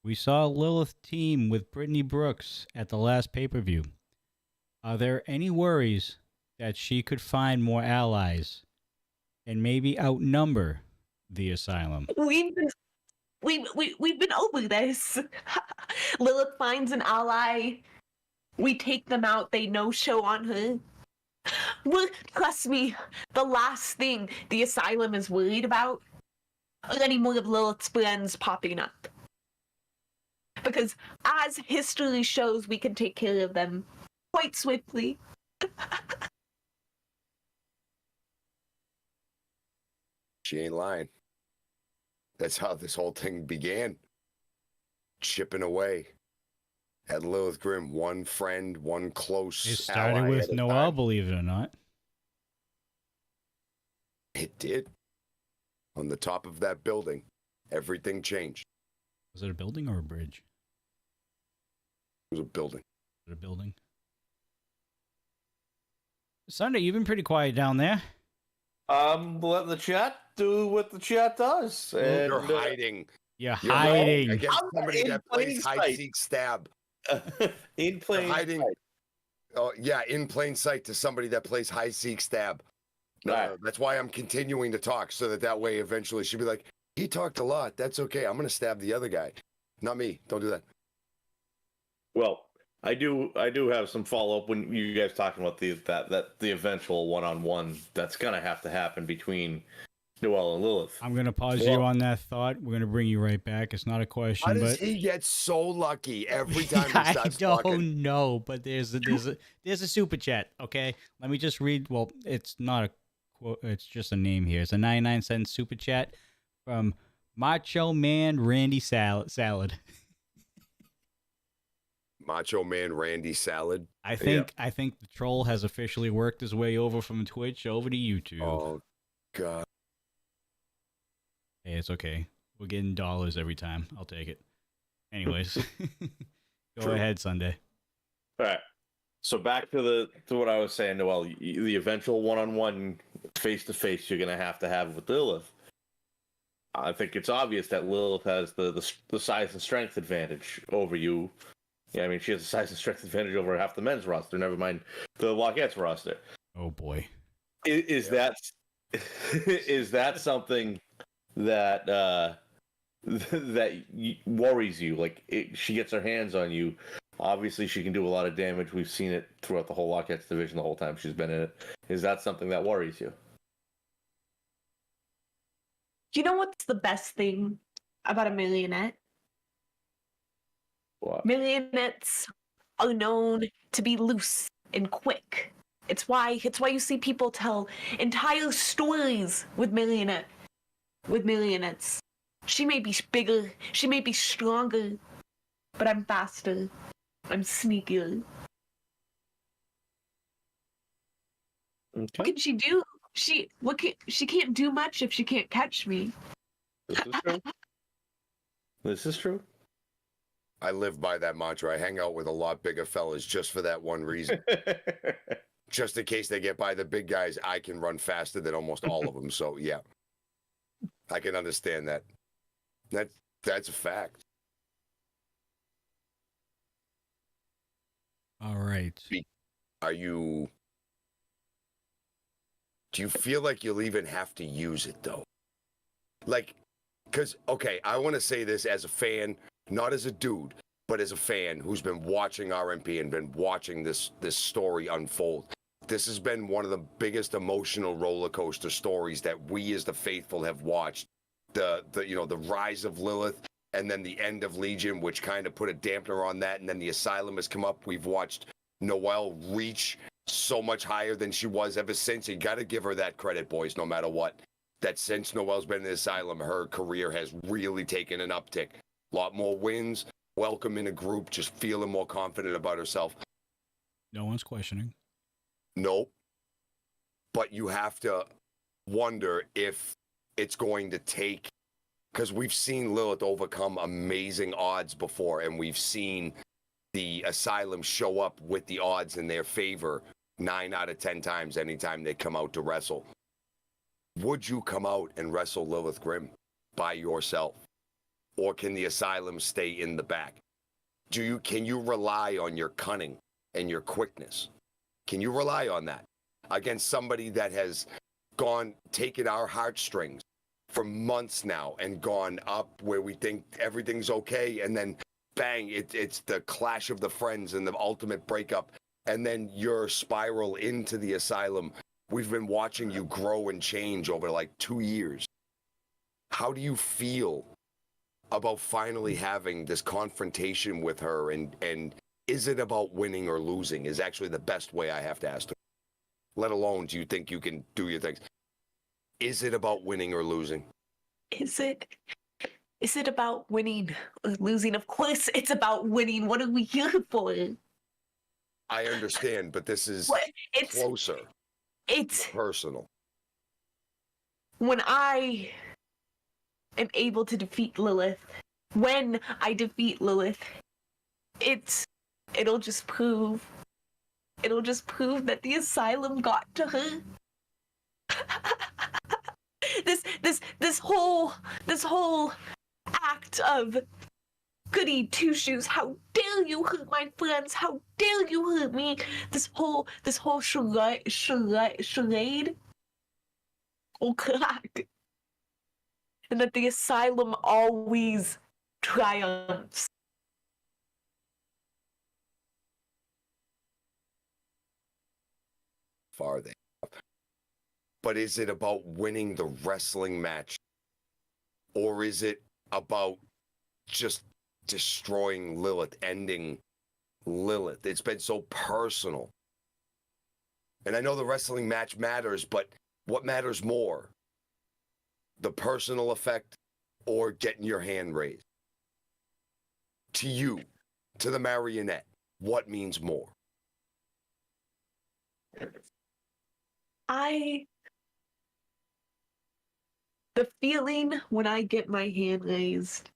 We saw Lilith team with Brittany Brooks at the last pay-per-view. Are there any worries that she could find more allies and maybe outnumber the Asylum? We've been We've been over this. Lilith finds an ally. We take them out. They no-show on her. Well, trust me, the last thing the asylum is worried about are any more of Lilith's friends popping up. Because as history shows, we can take care of them quite swiftly. She ain't lying. That's how this whole thing began. Chipping away at Lilith Grimm, one friend, one close. It started ally with at a Noelle, time. believe it or not. It did. On the top of that building, everything changed. Was it a building or a bridge? It was a building. Was it a building? Sunday, you've been pretty quiet down there. Let the chat do what the chat does. And, You're hiding. You're You're hiding. against I'm somebody in that plain plays hide, sight. seek, stab. in You're plain hiding. sight. Oh yeah, in plain sight to somebody that plays hide, seek, stab. No, Right. that's why I'm continuing to talk, so that way eventually she'll be like, he talked a lot. That's okay. I'm gonna stab the other guy, not me. Don't do that. Well, I do have some follow up when you guys talking about the eventual one-on-one that's gonna have to happen between Noelle and Lilith. I'm going to pause Well- you on that thought. We're going to bring you right back. It's not a question, How does but he get so lucky every time he I starts don't talking? know, but there's a super chat. Okay, let me just read. Well, it's not a quote. It's just a name here. It's a 99-cent super chat from Macho Man Randy Salad. Macho Man Randy Salad. I think the troll has officially worked his way over from Twitch over to YouTube. Oh God. Hey, it's okay. We're getting dollars every time. I'll take it. Anyways, go True. ahead, Sunday. All right. So back to what I was saying, Noelle. The eventual one-on-one, face-to-face, you're gonna have with Lilith. I think it's obvious that Lilith has the size and strength advantage over you. Yeah, I mean, she has a size and strength advantage over half the men's roster. Never mind the Lockette's roster. Oh boy. Is that something that that worries you? Like, she gets her hands on you. Obviously, she can do a lot of damage. We've seen it throughout the whole Lockette's division the whole time she's been in it. Is that something that worries you? You know what's the best thing about a marionette? What? Marionettes are known to be loose and quick. It's why you see people tell entire stories with marionettes. She may be bigger, she may be stronger, but I'm faster. I'm sneakier. What Okay. can she do? She can't do much if she can't catch me. This is true. This is true. I live by that mantra. I hang out with a lot bigger fellas just for that one reason. Just in case they get by the big guys, I can run faster than almost all of them. So yeah, I can understand that. That's a fact. All right. Do you feel like you'll even have to use it though? Like, because, okay, I want to say this as a fan, not as a dude, but as a fan who's been watching RMP and been watching this story unfold. This has been one of the biggest emotional roller coaster stories that we as the faithful have watched. The rise of Lilith and then the end of Legion, which kind of put a dampener on that, and then the Asylum has come up. We've watched Noelle reach so much higher than she was ever since. You got to give her that credit, boys, no matter what. That since Noelle's been in the Asylum, her career has really taken an uptick. A lot more wins, welcome in a group, just feeling more confident about herself. No one's questioning. Nope. But you have to wonder if it's going to take, because we've seen Lilith overcome amazing odds before, and we've seen the Asylum show up with the odds in their favor 9 out of 10 times anytime they come out to wrestle. Would you come out and wrestle Lilith Grimm by yourself? Or can the Asylum stay in the back? Can you rely on your cunning and your quickness? Can you rely on that against somebody that has taken our heartstrings for months now and gone up where we think everything's okay, and then bang, it's the clash of the friends and the ultimate breakup, and then your spiral into the asylum. We've been watching you grow and change over like 2 years. How do you feel about finally having this confrontation with her, and is it about winning or losing is actually the best way I have to ask her. Let alone, do you think you can do your things? Is it about winning or losing? Is it about winning or losing? Of course it's about winning. What are we here for? I understand, but this is closer. It's Personal. when I am able to defeat Lilith. When I defeat Lilith, it'll just prove that the asylum got to her. This whole act of goody two shoes. How dare you hurt my friends? How dare you hurt me? This whole charade. Oh God. And that the asylum always triumphs. Far they have. But is it about winning the wrestling match? Or is it about just destroying Lilith, ending Lilith? It's been so personal. And I know the wrestling match matters, but what matters more? The personal effect or getting your hand raised? To you, to the Marionette, what means more? The feeling when I get my hand raised,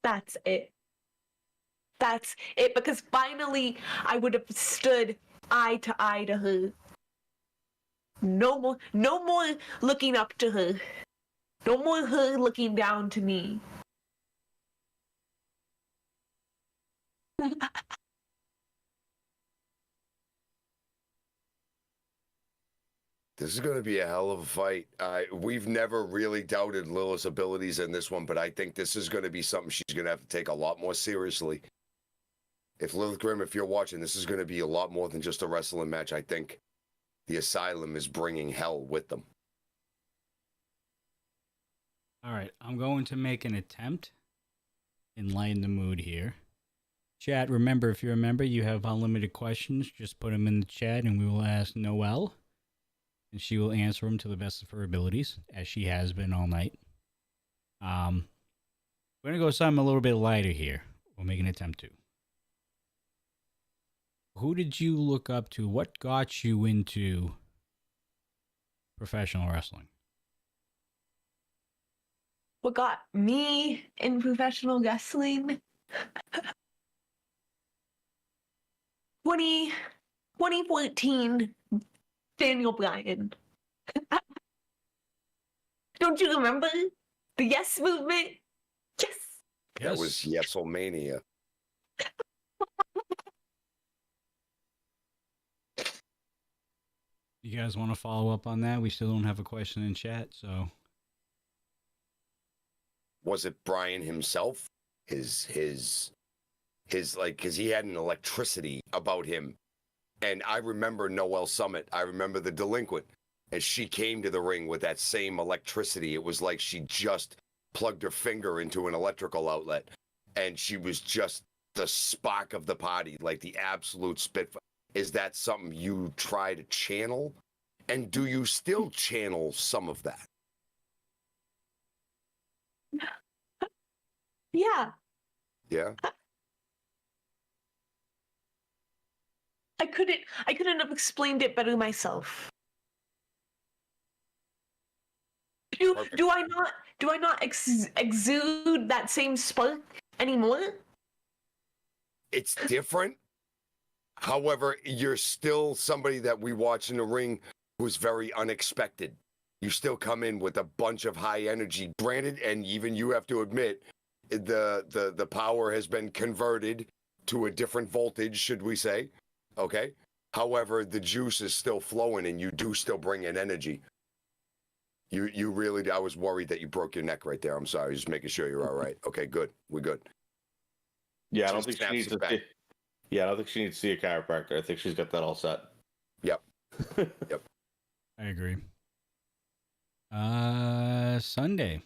that's it. That's it, because finally I would have stood eye to her. No more looking up to her. No more her looking down to me. This is going to be a hell of a fight. We've never really doubted Lilith's abilities in this one, but I think this is going to be something she's going to have to take a lot more seriously. If Lilith Grimm, if you're watching, this is going to be a lot more than just a wrestling match. I think the asylum is bringing hell with them. All right, I'm going to make an attempt and lighten the mood here. Chat, remember, if you're a member, you have unlimited questions. Just put them in the chat and we will ask Noelle. And she will answer them to the best of her abilities, as she has been all night. We're going to go something a little bit lighter here. We'll make an attempt to. Who did you look up to? What got you into professional wrestling? What got me in professional wrestling? 2014, Daniel Bryan. Don't you remember? The Yes Movement? Yes! That was Yeselmania. You guys want to follow up on that? We still don't have a question in chat, so... Was it Brian himself? His like, because he had an electricity about him. And I remember Noelle Summit. I remember the Delinquent. As she came to the ring with that same electricity, it was like she just plugged her finger into an electrical outlet. And she was just the spark of the party, like the absolute spitfire. Is that something you try to channel? And do you still channel some of that? Yeah. Yeah? I couldn't have explained it better myself. Do I not exude that same spark anymore? It's different. However, you're still somebody that we watch in the ring who's very unexpected. You still come in with a bunch of high energy. Granted, and even you have to admit, the power has been converted to a different voltage, should we say. Okay? However, the juice is still flowing and you do still bring in energy. You really, I was worried that you broke your neck right there. I'm sorry. Just making sure you're all right. Okay, good. We're good. Yeah, I don't Just think she snaps needs it to. back. Yeah, I don't think she needs to see a chiropractor. I think she's got that all set. Yep. I agree. Sunday.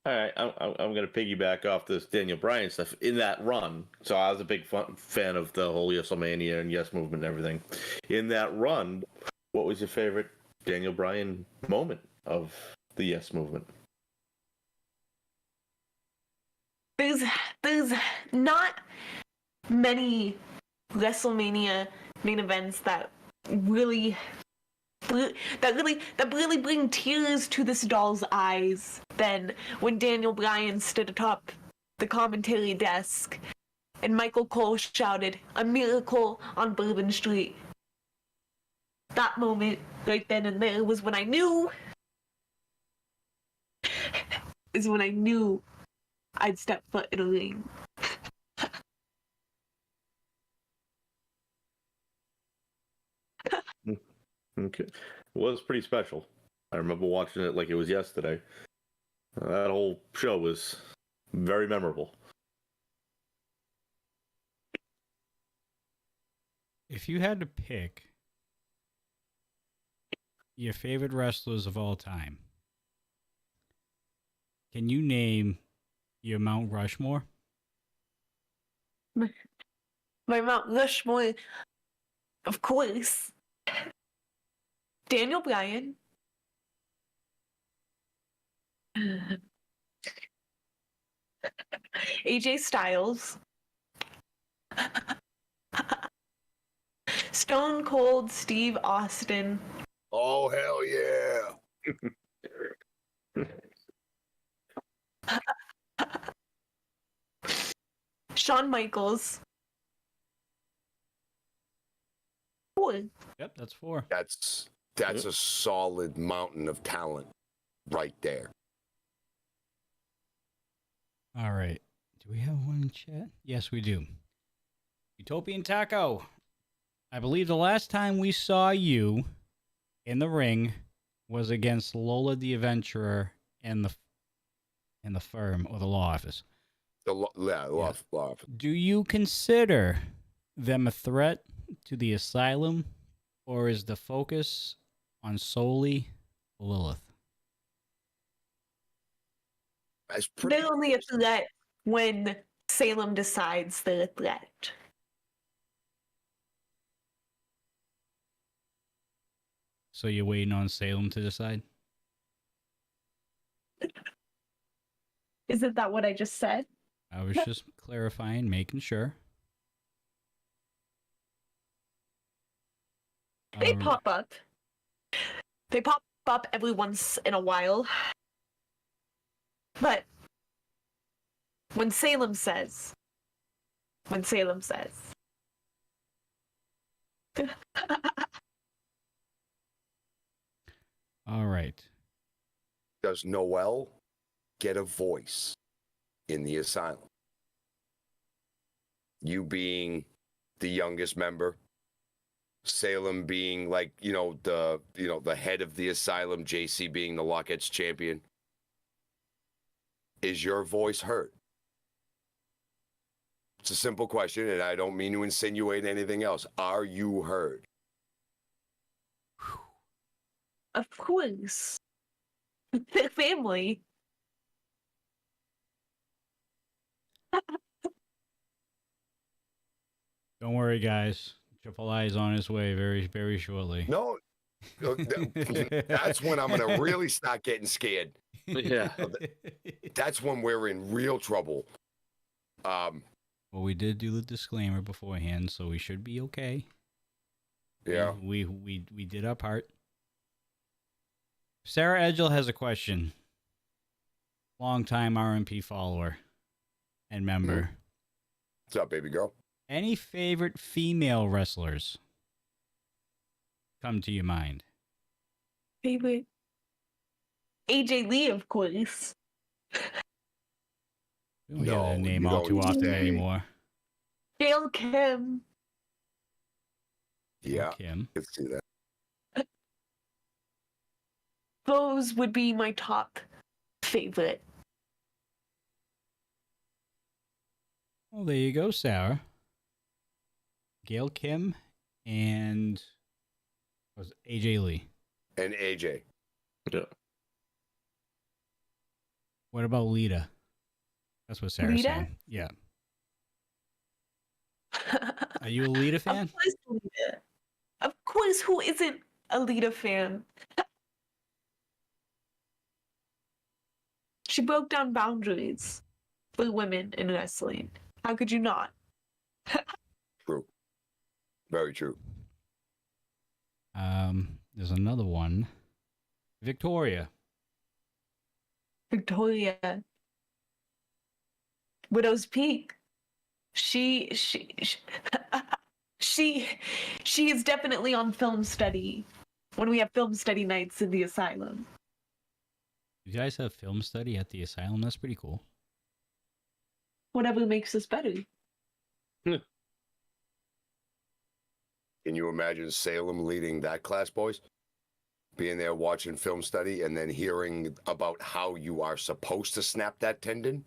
All right, I'm going to piggyback off this Daniel Bryan stuff in that run. So I was a big fan of the whole YesMania and Yes Movement and everything. In that run, what was your favorite Daniel Bryan moment of the Yes Movement? There's not many WrestleMania main events that really bring tears to this doll's eyes than when Daniel Bryan stood atop the commentary desk and Michael Cole shouted, "A miracle on Bourbon Street." That moment right then and there was when I knew I'd step foot in a ring. Okay, it was pretty special. I remember watching it like it was yesterday. That whole show was very memorable. If you had to pick your favorite wrestlers of all time, can you name your Mount Rushmore? My Mount Rushmore, of course. Daniel Bryan. AJ Styles. Stone Cold Steve Austin. Oh, hell yeah. Shawn Michaels. 4. Yep, that's 4. That's a solid mountain of talent right there. All right. Do we have one in chat? Yes, we do. Utopian Taco. I believe the last time we saw you in the ring was against Lola the Adventurer and the firm or the law office. Law office. Do you consider them a threat to the asylum, or is the focus on solely Lilith? They're only a threat when Salem decides they're a threat. So you're waiting on Salem to decide? Isn't that what I just said? I was just clarifying, making sure. They pop up. They pop up every once in a while. But when Salem says. All right. Does Noelle get a voice in the asylum? You being the youngest member, Salem being like, the head of the asylum, JC being the Lockheads champion. Is your voice heard? It's a simple question, and I don't mean to insinuate anything else. Are you heard? Of course. Their family. Don't worry, guys. Triple I is on his way very, very shortly. No. That's when I'm going to really start getting scared. Yeah. That's when we're in real trouble. Well, we did do the disclaimer beforehand, so we should be okay. Yeah. We did our part. Sarah Edgel has a question. Longtime RMP follower and member. What's up, baby girl? Any favorite female wrestlers come to your mind? Favorite. AJ Lee, of course. We don't hear that name all too often anymore. Gail Kim. Yeah. Kim. Let's see that. those would be my top favorite. Well, there you go, Sarah. Gail Kim and was AJ Lee. And AJ. Yeah. What about Lita? That's what Sarah's Lita? saying. Yeah. Are you a Lita fan? Of course, Lita. Of course, who isn't a Lita fan? She broke down boundaries for women in wrestling. How could you not? True. Very true. There's another one. Victoria. Victoria. Widow's Peak. She is definitely on film study when we have film study nights in the asylum. You guys have film study at the asylum? That's pretty cool. Whatever makes us better. Can you imagine Salem leading that class, boys? Being there watching film study and then hearing about how you are supposed to snap that tendon?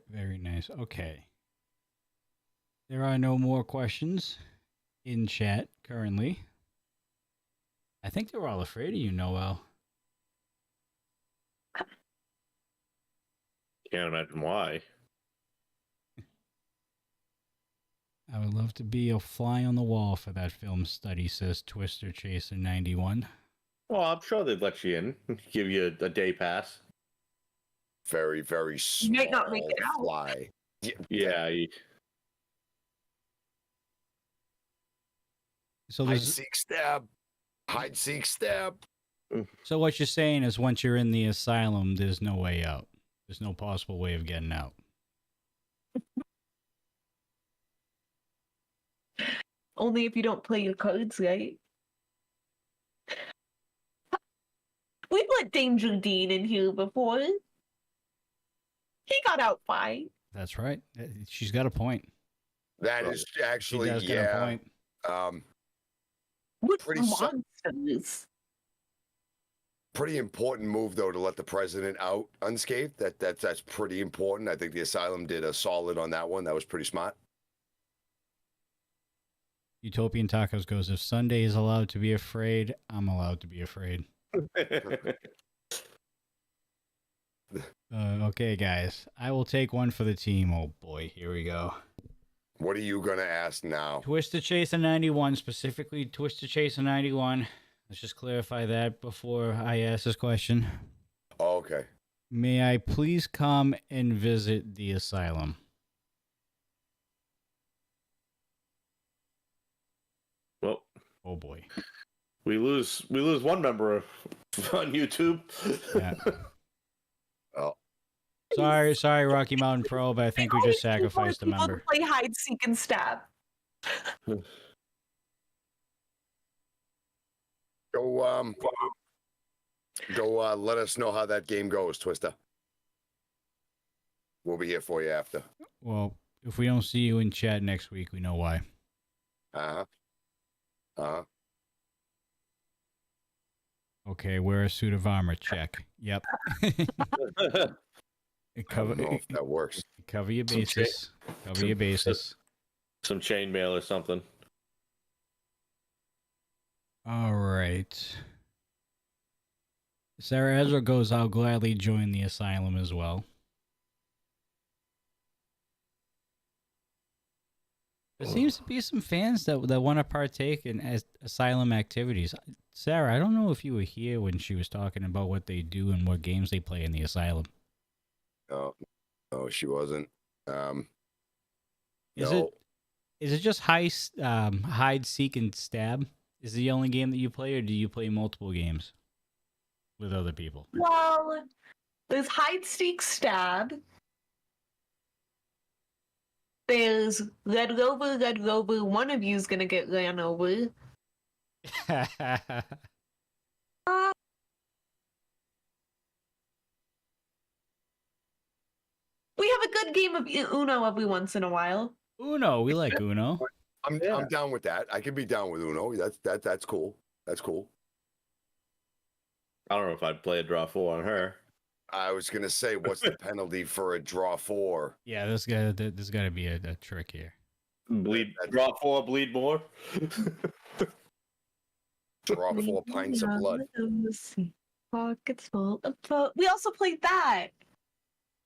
Very nice. Okay. There are no more questions in chat currently. I think they're all afraid of you, Noelle. Can't imagine why. I would love to be a fly on the wall for that film study, says Twister Chaser 91. Well, I'm sure they'd let you in, give you a day pass. Very, very small You might not make it out. fly. Yeah. So Hide, there's, seek, stab. Hide, seek, stab. so what you're saying is once you're in the asylum, there's no way out. There's no possible way of getting out. Only if you don't play your cards right. We've let Danger Dean in here before. He got out fine. That's right. She's got a point. That is She actually, does got a yeah. point. What Pretty monsters? Pretty important move, though, to let the president out unscathed. That's pretty important. I think the asylum did a solid on that one. That was pretty smart. Utopian Tacos goes, if Sunday is allowed to be afraid, I'm allowed to be afraid. Okay, guys. I will take one for the team. Oh, boy. Here we go. What are you going to ask now? Twister Chaser 91, specifically Twister Chaser 91. Let's just clarify that before I ask this question. Oh, okay. May I please come and visit the asylum? Well, Oh, boy. we lose one member on YouTube. Yeah. Oh, Sorry, Rocky Mountain Pro, but I think we just sacrificed a People member. play hide, seek, and stab. go let us know how that game goes, Twister. We'll be here for you after. Well, if we don't see you in chat next week, we know why. Uh-huh. Uh-huh. Okay, wear a suit of armor. Check. Yep. I don't know if that works. Cover your bases. Cover your bases. Some chainmail or something. All right. Sarah Ezra goes, I'll gladly join the asylum as well. There seems to be some fans that want to partake in asylum activities. Sarah, I don't know if you were here when she was talking about what they do and what games they play in the asylum. No, she wasn't. Is no. it just hide, seek, and stab? Is it the only game that you play, or do you play multiple games with other people? Well, there's hide, seek, stab. There's Red Rover, one of you's gonna get ran over. We have a good game of Uno every once in a while. Uno, we like Uno. I'm down with that. I can be down with Uno. That's cool. That's cool. I don't know if I'd play a draw 4 on her. I was gonna say, what's the penalty for a draw 4? Yeah, there's got to be a trick here. Draw 4, bleed more. Draw 4 pints of blood. Pockets full of we also played that.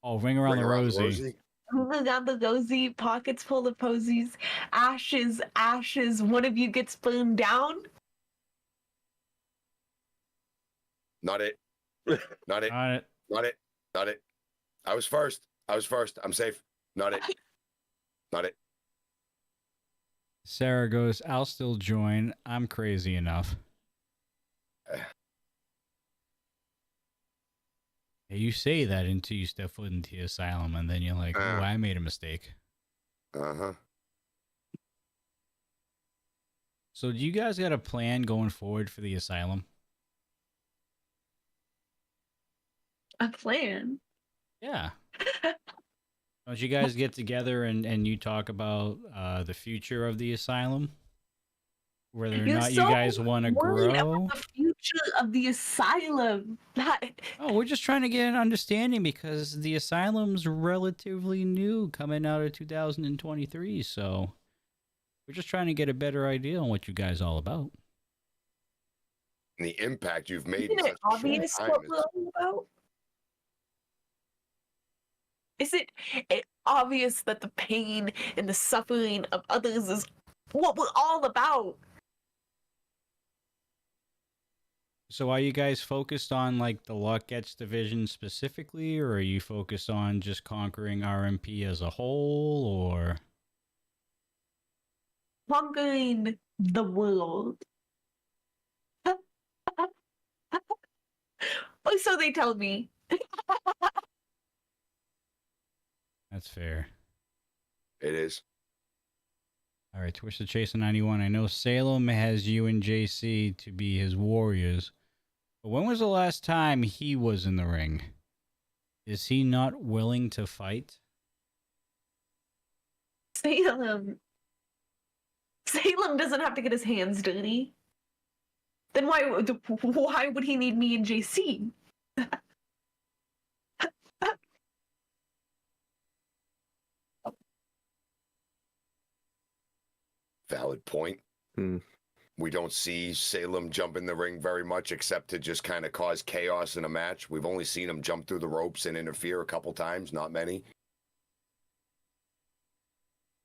Oh, ring around the rosy. Ring around the rosy, pockets full of posies, ashes, ashes. One of you gets burned down. Not it. Not it. Got it. Not it. Not it. I was first. I'm safe. Not it. Not it. Sarah goes, I'll still join. I'm crazy enough. Yeah, you say that until you step foot into the asylum, and then you're like, oh, I made a mistake. Uh-huh. So do you guys got a plan going forward for the asylum? A plan? Yeah. Don't you guys get together and you talk about the future of the asylum? Whether or not you guys want to grow? About the future of the asylum. Oh, we're just trying to get an understanding because the asylum's relatively new, coming out of 2023. So we're just trying to get a better idea on what you guys are all about. And the impact you've made. Isn't it obvious what we're all about? Is it obvious that the pain and the suffering of others is what we're all about? So are you guys focused on like the Locket's division specifically, or are you focused on just conquering RMP as a whole, or Conquering the world? Or so they tell me. That's fair. It is. All right, Twisted Chaser 91. I know Salem has you and JC to be his warriors, but when was the last time he was in the ring? Is he not willing to fight? Salem doesn't have to get his hands dirty. Then why would he need me and JC? Valid point. We don't see Salem jump in the ring very much, except to just kind of cause chaos in a match. We've only seen him jump through the ropes and interfere a couple times, not many.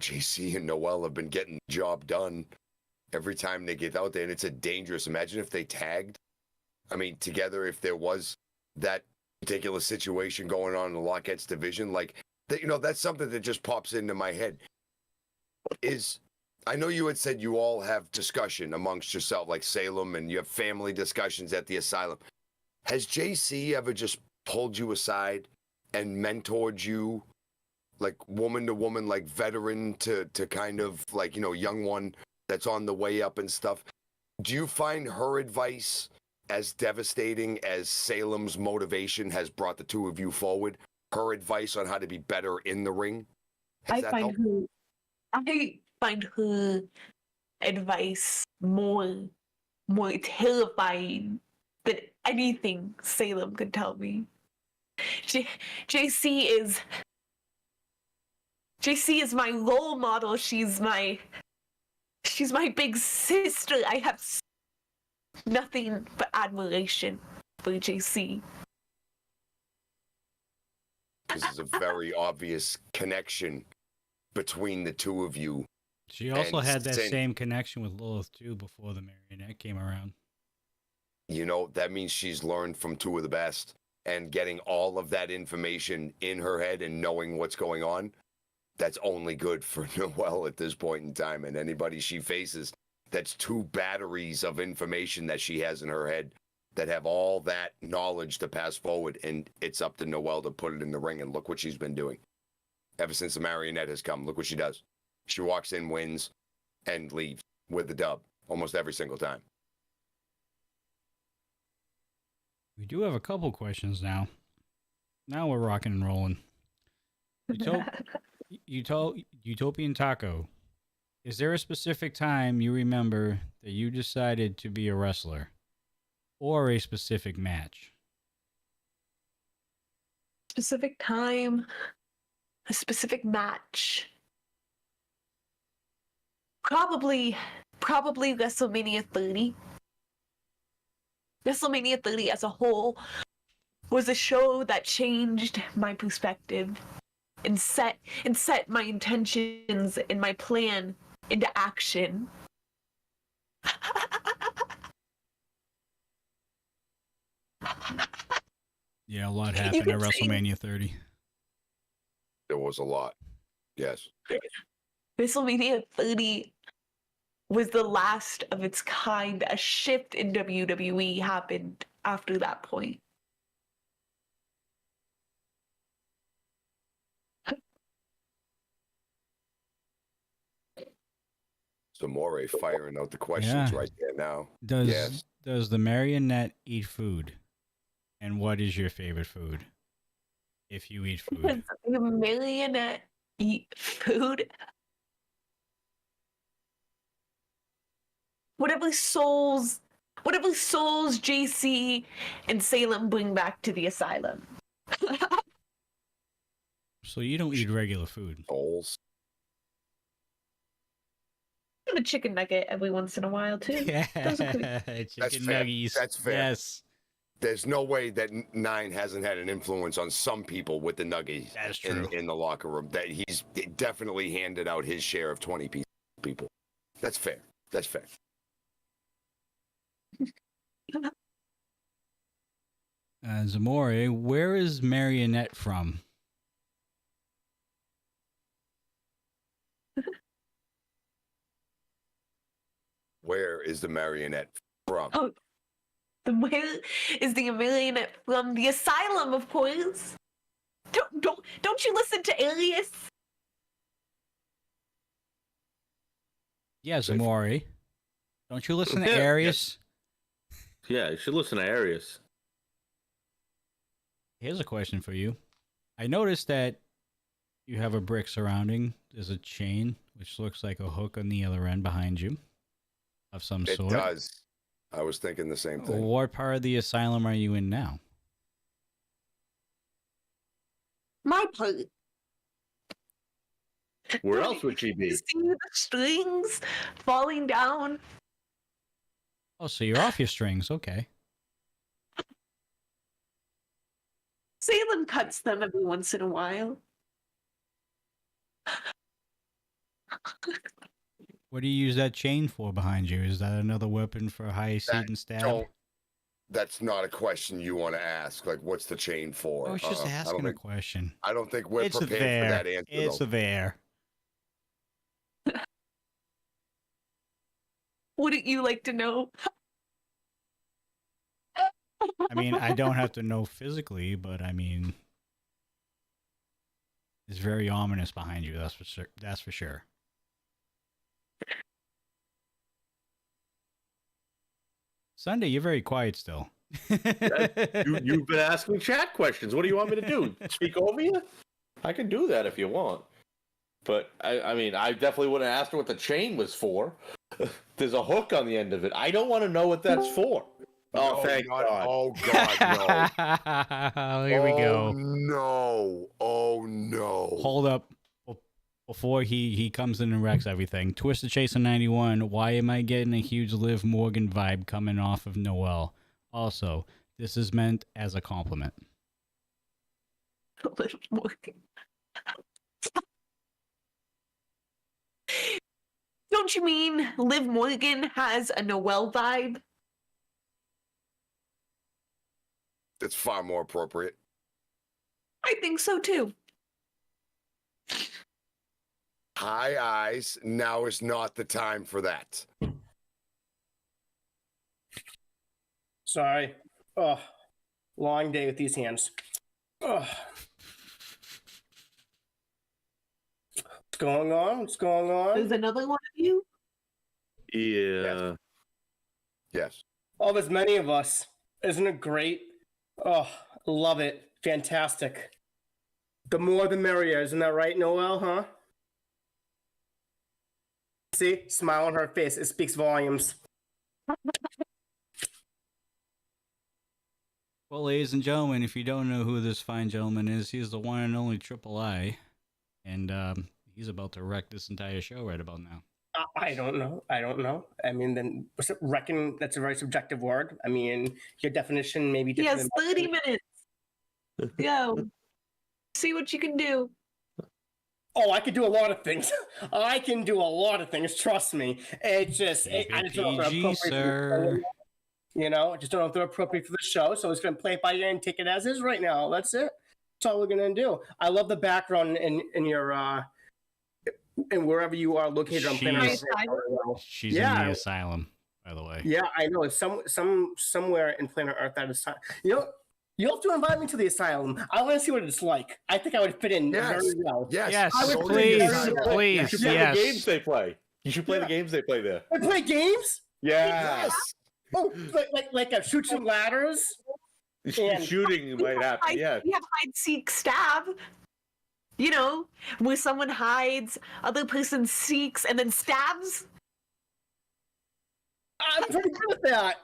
JC and Noelle have been getting the job done every time they get out there, and it's a dangerous. Imagine if they tagged, I mean, together, if there was that particular situation going on in the Locket's division, like, that, you know, that's something that just pops into my head. I know you had said you all have discussion amongst yourself, like Salem, and you have family discussions at the asylum. Has JC ever just pulled you aside and mentored you, like woman to woman, like veteran to kind of like, you know, young one that's on the way up and stuff? Do you find her advice as devastating as Salem's motivation has brought the two of you forward? Her advice on how to be better in the ring? I find her advice more terrifying than anything Salem could tell me. JC is my role model. She's my big sister. I have nothing but admiration for JC. This is a very obvious connection between the two of you. She also had that same connection with Lilith too before the Marionette came around. You know, that means she's learned from two of the best, and getting all of that information in her head and knowing what's going on, that's only good for Noelle at this point in time. And anybody she faces, that's two batteries of information that she has in her head that have all that knowledge to pass forward. And it's up to Noelle to put it in the ring. And look what she's been doing ever since the Marionette has come. Look what she does. She walks in, wins, and leaves with the dub almost every single time. We do have a couple questions now. Now we're rocking and rolling. Utopian Taco. Is there a specific time you remember that you decided to be a wrestler, or a specific match? Specific time, a specific match. Probably WrestleMania 30. WrestleMania 30 as a whole was a show that changed my perspective and set my intentions and my plan into action. Yeah, a lot happened at could say- WrestleMania 30. There was a lot. Yes. WrestleMania 30 was the last of its kind. A shift in WWE happened after that point. Zamore firing out the questions Yeah. right there now. Does Yes. does the marionette eat food? And what is your favorite food? If you eat food. Does the marionette eat food? Whatever souls JC and Salem bring back to the asylum. So you don't eat regular food. Souls. have a chicken nugget every once in a while too. Yeah, Those are chicken fair. nuggies. That's fair. Yes, There's no way that Nine hasn't had an influence on some people with the nuggies that's true. in the locker room. That he's definitely handed out his share of 20 people. That's fair. That's fair. Zamore, where is Marionette from? Where is the marionette from? Oh, where is the marionette from? The asylum, of course. Don't you listen to Alias? Yeah, Zamore. Don't you listen to Yeah, Arius? Yeah, you should listen to Arius. Here's a question for you. I noticed that you have a brick surrounding. There's a chain, which looks like a hook on the other end behind you of some It sort. does. I was thinking the same thing. What part of the asylum are you in now? My part. Where else would she be? See the strings falling down? Oh, so you're off your strings. Okay. Salem cuts them every once in a while. What do you use that chain for behind you? Is that another weapon for high seat and stab? Don't. That's not a question you want to ask. Like, what's the chain for? I was just I asking don't a think. question. I don't think we're It's prepared there. for that answer. It's though. there. Wouldn't you like to know? I mean, I don't have to know physically, but I mean, it's very ominous behind you. That's for sure. That's for sure. Sunday, you're very quiet still. You've been asking chat questions. What do you want me to do? Speak over you? I can do that if you want. But, I mean, I definitely would have asked her what the chain was for. There's a hook on the end of it. I don't want to know what that's for. Oh, No, thank not- God. Oh God, no. Here we Oh, go. No. Oh no. Hold up. Before he comes in and wrecks everything. Twisted Chaser 91. Why am I getting a huge Liv Morgan vibe coming off of Noelle? Also, this is meant as a compliment. Liv Morgan. Don't you mean Liv Morgan has a Noelle vibe? It's far more appropriate. I think so too. High eyes. Now is not the time for that. Sorry. Oh, long day with these hands. Oh. What's going on? What's going There's on? another one of you? Yeah. Yes. Oh, there's many of us. Isn't it great? Oh, love it. Fantastic. The more the merrier, isn't that right, Noelle, huh? See, smile on her face. It speaks volumes. Well, ladies and gentlemen, if you don't know who this fine gentleman is, he's the one and only Triple I, and he's about to wreck this entire show right about now. I don't know. I mean, then reckon, that's a very subjective word. I mean, your definition may be He different. has 30 minutes. Go. See what you can do. Oh, I can do a lot of things. I can do a lot of things. Trust me. It's just, I just don't know if they're PG, appropriate. sir. You know, I just don't know if they're appropriate for the show. So it's going to play it by ear and take it as is right now. That's it. That's all we're going to do. I love the background in your, and wherever you are located on planet She's- Earth. She's Yeah. in the asylum, by the way. Yeah, I know. It's somewhere in planet Earth that is, you know, you'll have to invite me to the asylum. I want to see what it's like. I think I would fit in Yes. very well. Yes, Yes, I would please, very well. You please, should play yes. the games they play. You should play the games they play there. I play games. Yeah. Yes. Oh, like a shoots and ladders. And- Shooting might happen. Yeah. We have hide, seek, stab. You know, where someone hides, other person seeks, and then stabs. I'm pretty good at that.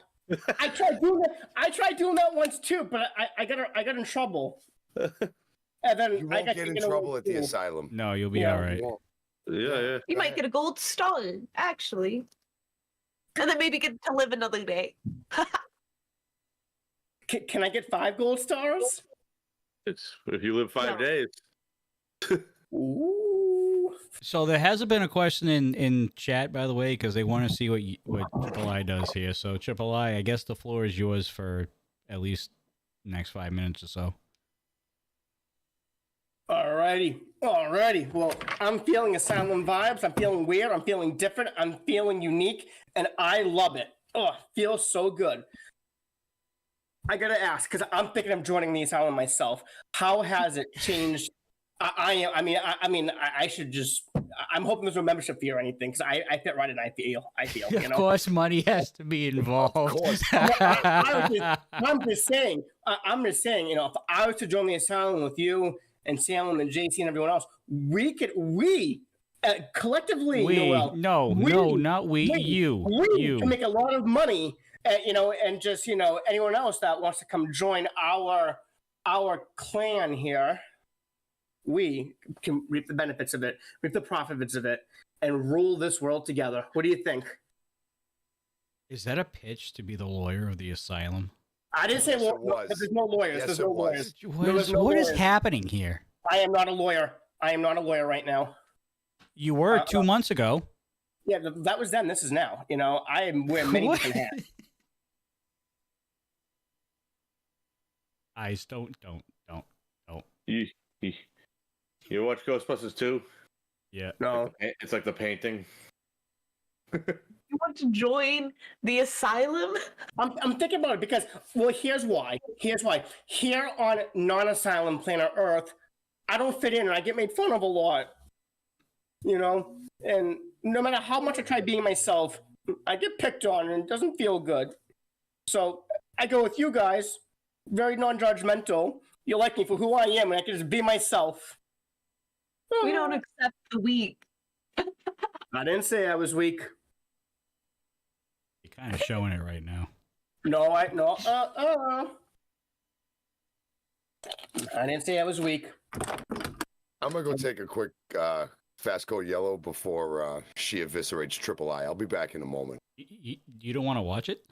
I tried doing that once too, but I got in trouble. And then You I won't got get in taken away trouble at the too. asylum. No, you'll be Yeah. all right. You won't. Yeah. You Go might ahead. get a gold star, actually. And then maybe get to live another day. Can I get 5 gold stars? It's if you live 5 No. days. Ooh. So there hasn't been a question in chat, by the way, because they want to see what Triple I does here. So Triple I guess the floor is yours for at least the next 5 minutes or so. Alrighty. Well, I'm feeling asylum vibes. I'm feeling weird. I'm feeling different. I'm feeling unique, and I love it. Oh, feels so good. I gotta ask, because I'm thinking of joining the asylum myself. How has it changed? I should just. I'm hoping there's no membership fee or anything, because I fit right in. I feel. You Of know. course, money has to be involved. Of course. I'm just saying. You know, if I was to join the asylum with you and Salem and JC and everyone else, we collectively, Noelle, not we, you can make a lot of money. You know, and just, you know, anyone else that wants to come join our clan here, we can reap the benefits of it, reap the profits of it, and rule this world together. What do you think? Is that a pitch to be the lawyer of the asylum? I didn't say Yes, it no, was. there's no lawyers. Yes, There's it no was. lawyers. What is lawyers. happening here? I am not a lawyer. I am not a lawyer right now. You were 2 months ago. Yeah, that was then. This is now. You know, I am wearing many What? different hats. Eyes, don't. You watch Ghostbusters 2? Yeah. No. It's like the painting. You want to join the asylum? I'm thinking about it because, well, here's why. Here on non-asylum planet Earth, I don't fit in and I get made fun of a lot. You know? And no matter how much I try being myself, I get picked on and it doesn't feel good. So I go with you guys, very non-judgmental. You like me for who I am and I can just be myself. We don't accept the weak. I didn't say I was weak. You're kind of showing it right now. No. I didn't say I was weak. I'm gonna go take a quick fast code yellow before she eviscerates Triple I. I'll be back in a moment. You don't want to watch it?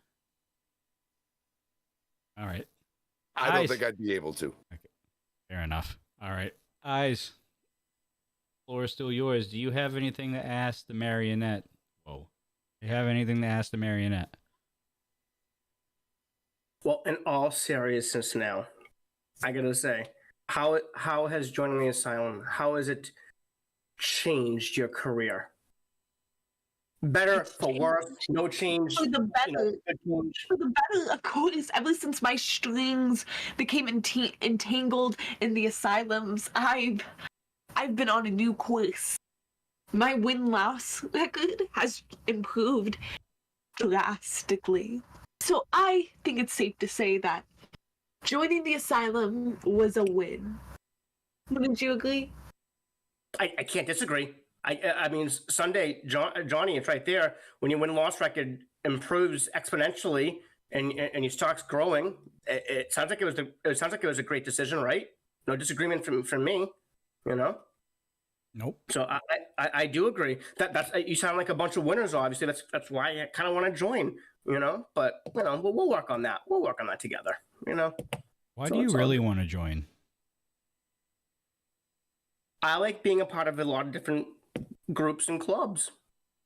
All right. I don't Eyes. think I'd be able to. Fair enough. All right. Eyes. Floor is still yours. Do you have anything to ask the Marionette? Whoa. Do you have anything to ask the Marionette? Well, in all seriousness now, I gotta say, how has joining the asylum, how has it changed your career? Better, for worse, no change? For the better. good change? For the better, of course. Ever since my strings became entangled in the asylums, I've been on a new course. My win-loss record has improved drastically. So I think it's safe to say that joining the asylum was a win. Wouldn't you agree? I can't disagree. I mean, Sunday, Johnny, it's right there. When your win-loss record improves exponentially and your stock's growing, it sounds like it was a great decision, right? No disagreement from me, you know. Nope. So I do agree that's you sound like a bunch of winners. Obviously, that's why I kind of want to join, you know. But you know, we'll work on that. We'll work on that together, you know. Why So do you it's all really good. want to join? I like being a part of a lot of different groups and clubs.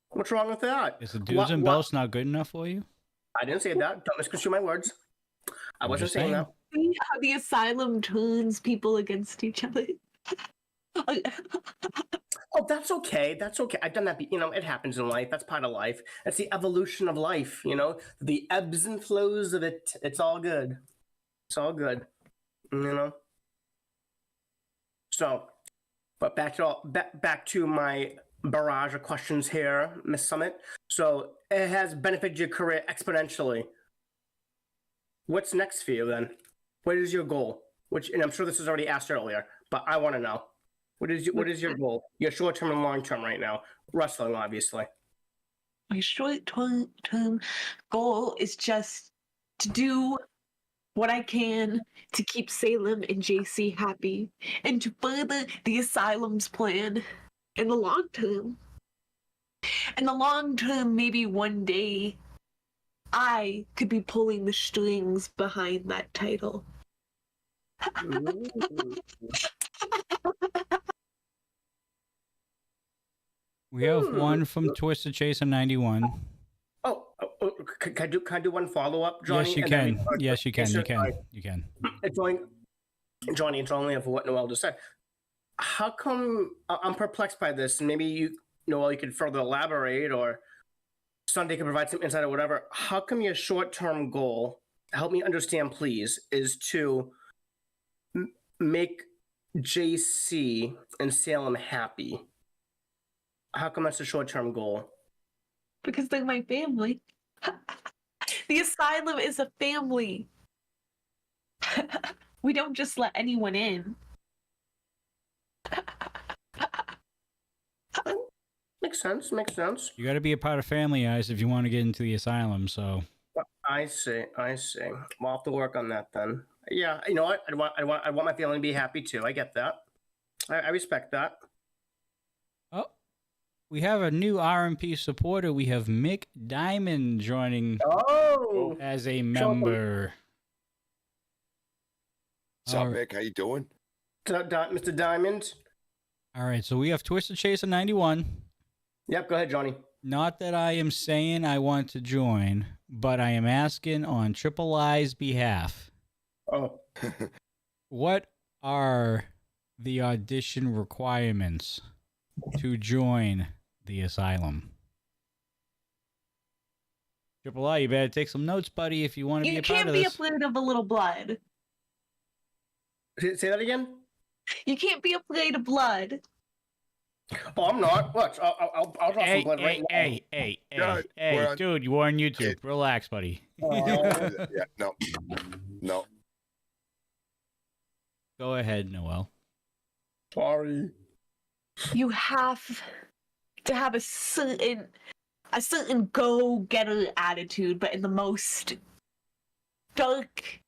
What's wrong with that? Is the dudes and belts not good enough for you? I didn't say that. Don't misconstrue my words. I I'm wasn't just saying saying. that. See how the asylum turns people against each other. Oh, that's okay. That's okay. I've done that. You know, it happens in life. That's part of life. That's the evolution of life. You know, the ebbs and flows of it. It's all good. It's all good. You know. So, but back to my barrage of questions here, Miss Summit. So it has benefited your career exponentially. What's next for you then? What is your goal? Which, and I'm sure this was already asked earlier, but I want to know. What is your goal? Your short term and long term right now? Wrestling, obviously. My short-term goal is just to do what I can to keep Salem and JC happy and to further the asylum's plan in the long term. In the long term, maybe one day I could be pulling the strings behind that title. We have one from Twisted Chaser 91. Can I do one follow up, Johnny? Yes, you And then can. Yes, you can. You can. You can. It's only, Johnny, it's only for what Noelle just said. How come I'm perplexed by this? And maybe you, Noelle, you could further elaborate, or Sunday can provide some insight or whatever. How come your short term goal, help me understand, please, is to make JC and Salem happy? How come that's a short term goal? Because they're my family. The asylum is a family. We don't just let anyone in. Makes sense. Makes sense. You got to be a part of Family Eyes if you want to get into the asylum. So I see. We'll have to work on that then. Yeah, you know what? I want my family to be happy too. I get that. I respect that. oh, we have a new RMP supporter. We have Mick Diamond joining Oh, as a member. What's up, All right. Mick? How you doing? Mr. Diamond. All right, so we have Twisted Chaser 91. Yep, go ahead, Johnny. Not that I am saying I want to join, but I am asking on Triple I's behalf. Oh, What are the audition requirements to join the asylum? Triple I, you better take some notes, buddy, if you want to be You a part can't of be this. afraid of a little blood. say that again. You can't be afraid of blood. Oh, I'm not. Watch. I'll draw some Hey, blood right now. Yeah, we're on- dude, you are on YouTube. Relax, buddy. Yeah, no. Go ahead, Noelle. Sorry. You have to have a certain go-getter attitude, but in the most dark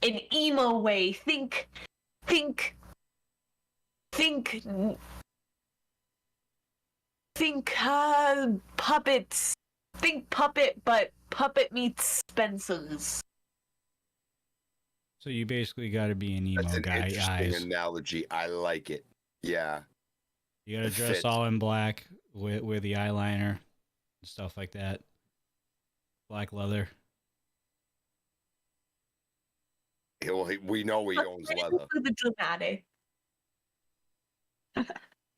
and emo way. Think puppets. Think puppet, but puppet meets Spencer's. So you basically got to be an emo That's an guy. interesting Eyes. analogy. I like it. Yeah. You got to It dress fits. all in black with the eyeliner and stuff like that. Black leather. We know he owns leather. For the dramatic. Are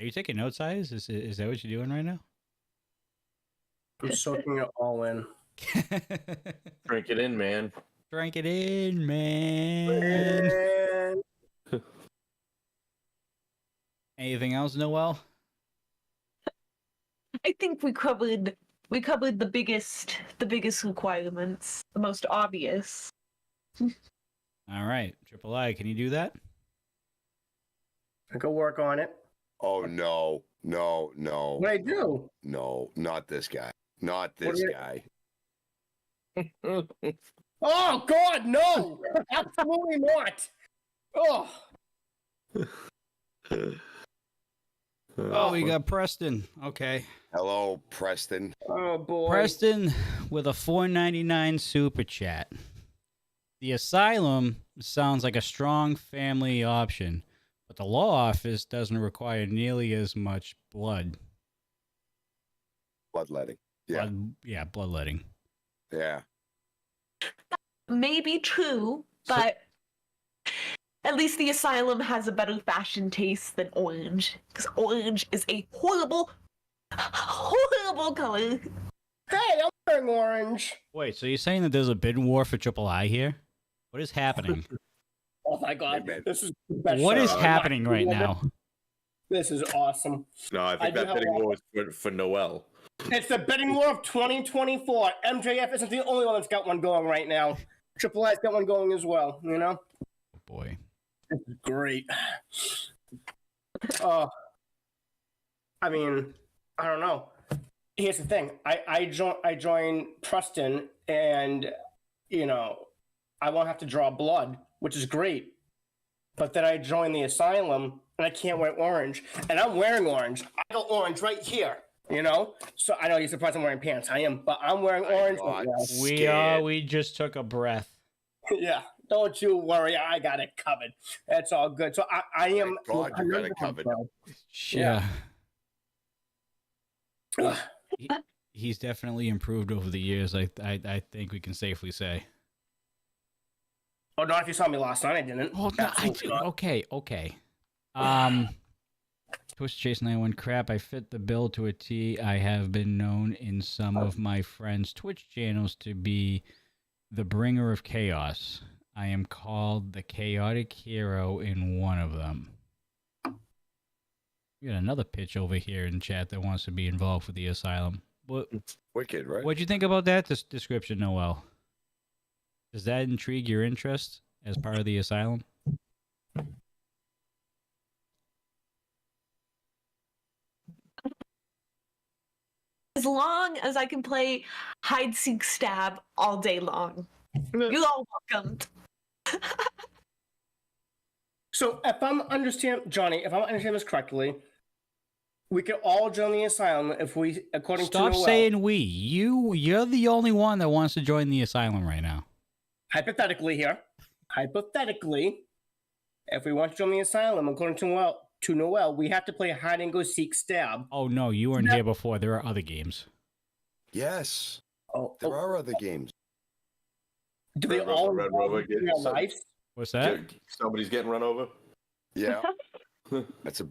you taking notes, Eyes? Is that what you're doing right now? I'm soaking it all in. Drink it in, man. Drink it in, man. Anything else, Noelle? I think we covered the biggest requirements, the most obvious. All right. Triple I, can you do that? I go work on it. Oh no, no, no. What I do? No, not this guy. Not What this do you- guy. Oh God, no! Absolutely not. Oh, Oh, we got Preston. Okay. Hello, Preston. oh boy. Preston with a $4.99 super chat. The asylum sounds like a strong family option, but the law office doesn't require nearly as much blood. Bloodletting. Yeah, Bloodletting. yeah. Maybe true, but at least the asylum has a better fashion taste than orange. Because orange is a horrible, horrible color. Hey, I'm wearing orange. Wait, so you're saying that there's a bid war for Triple I here? What is happening? Oh my God, Hey, man. this is the best What show. is happening right now? This is awesome. No, I think I do that have bidding one. war is for Noelle. It's the bidding war of 2024. MJF isn't the only one that's got one going right now. Triple I's got one going as well. You know, Oh boy. great. I mean, I don't know. Here's the thing. I joined Preston, and you know, I won't have to draw blood, which is great. But then I joined the asylum, and I can't wear orange, and I'm wearing orange. I got orange right here. You know, so I know you're surprised I'm wearing pants. I am, but I'm wearing orange. Right now. We just took a breath. Yeah, don't you worry. I got it covered. That's all good. So I am. Thank God you got it covered. Yeah. Ugh. He's definitely improved over the years. I think we can safely say. Oh, not if you saw me last night. I didn't. Oh, no, Absolutely not. okay. Twist Chase 91 crap. I fit the bill to a T. I have been known in some of my friends' Twitch channels to be the bringer of chaos. I am called the chaotic hero in one of them. We got another pitch over here in chat that wants to be involved with the asylum. Wicked, right? What'd you think about that description, Noelle? Does that intrigue your interest as part of the asylum? As long as I can play hide, seek, stab all day long. You're all welcome. So if I'm understanding this correctly, we could all join the asylum if we, according to Stop Noelle, saying we. You're the only one that wants to join the asylum right now. hypothetically here, if we want to join the asylum, according to Noelle, we have to play hide and go seek stab. Oh no, you weren't here before. There are other games. Yes, Oh, there are other games. do they Red all Rover, involve Red Rover, in their some- lives? What's that? Somebody's getting run over. Yeah, that's a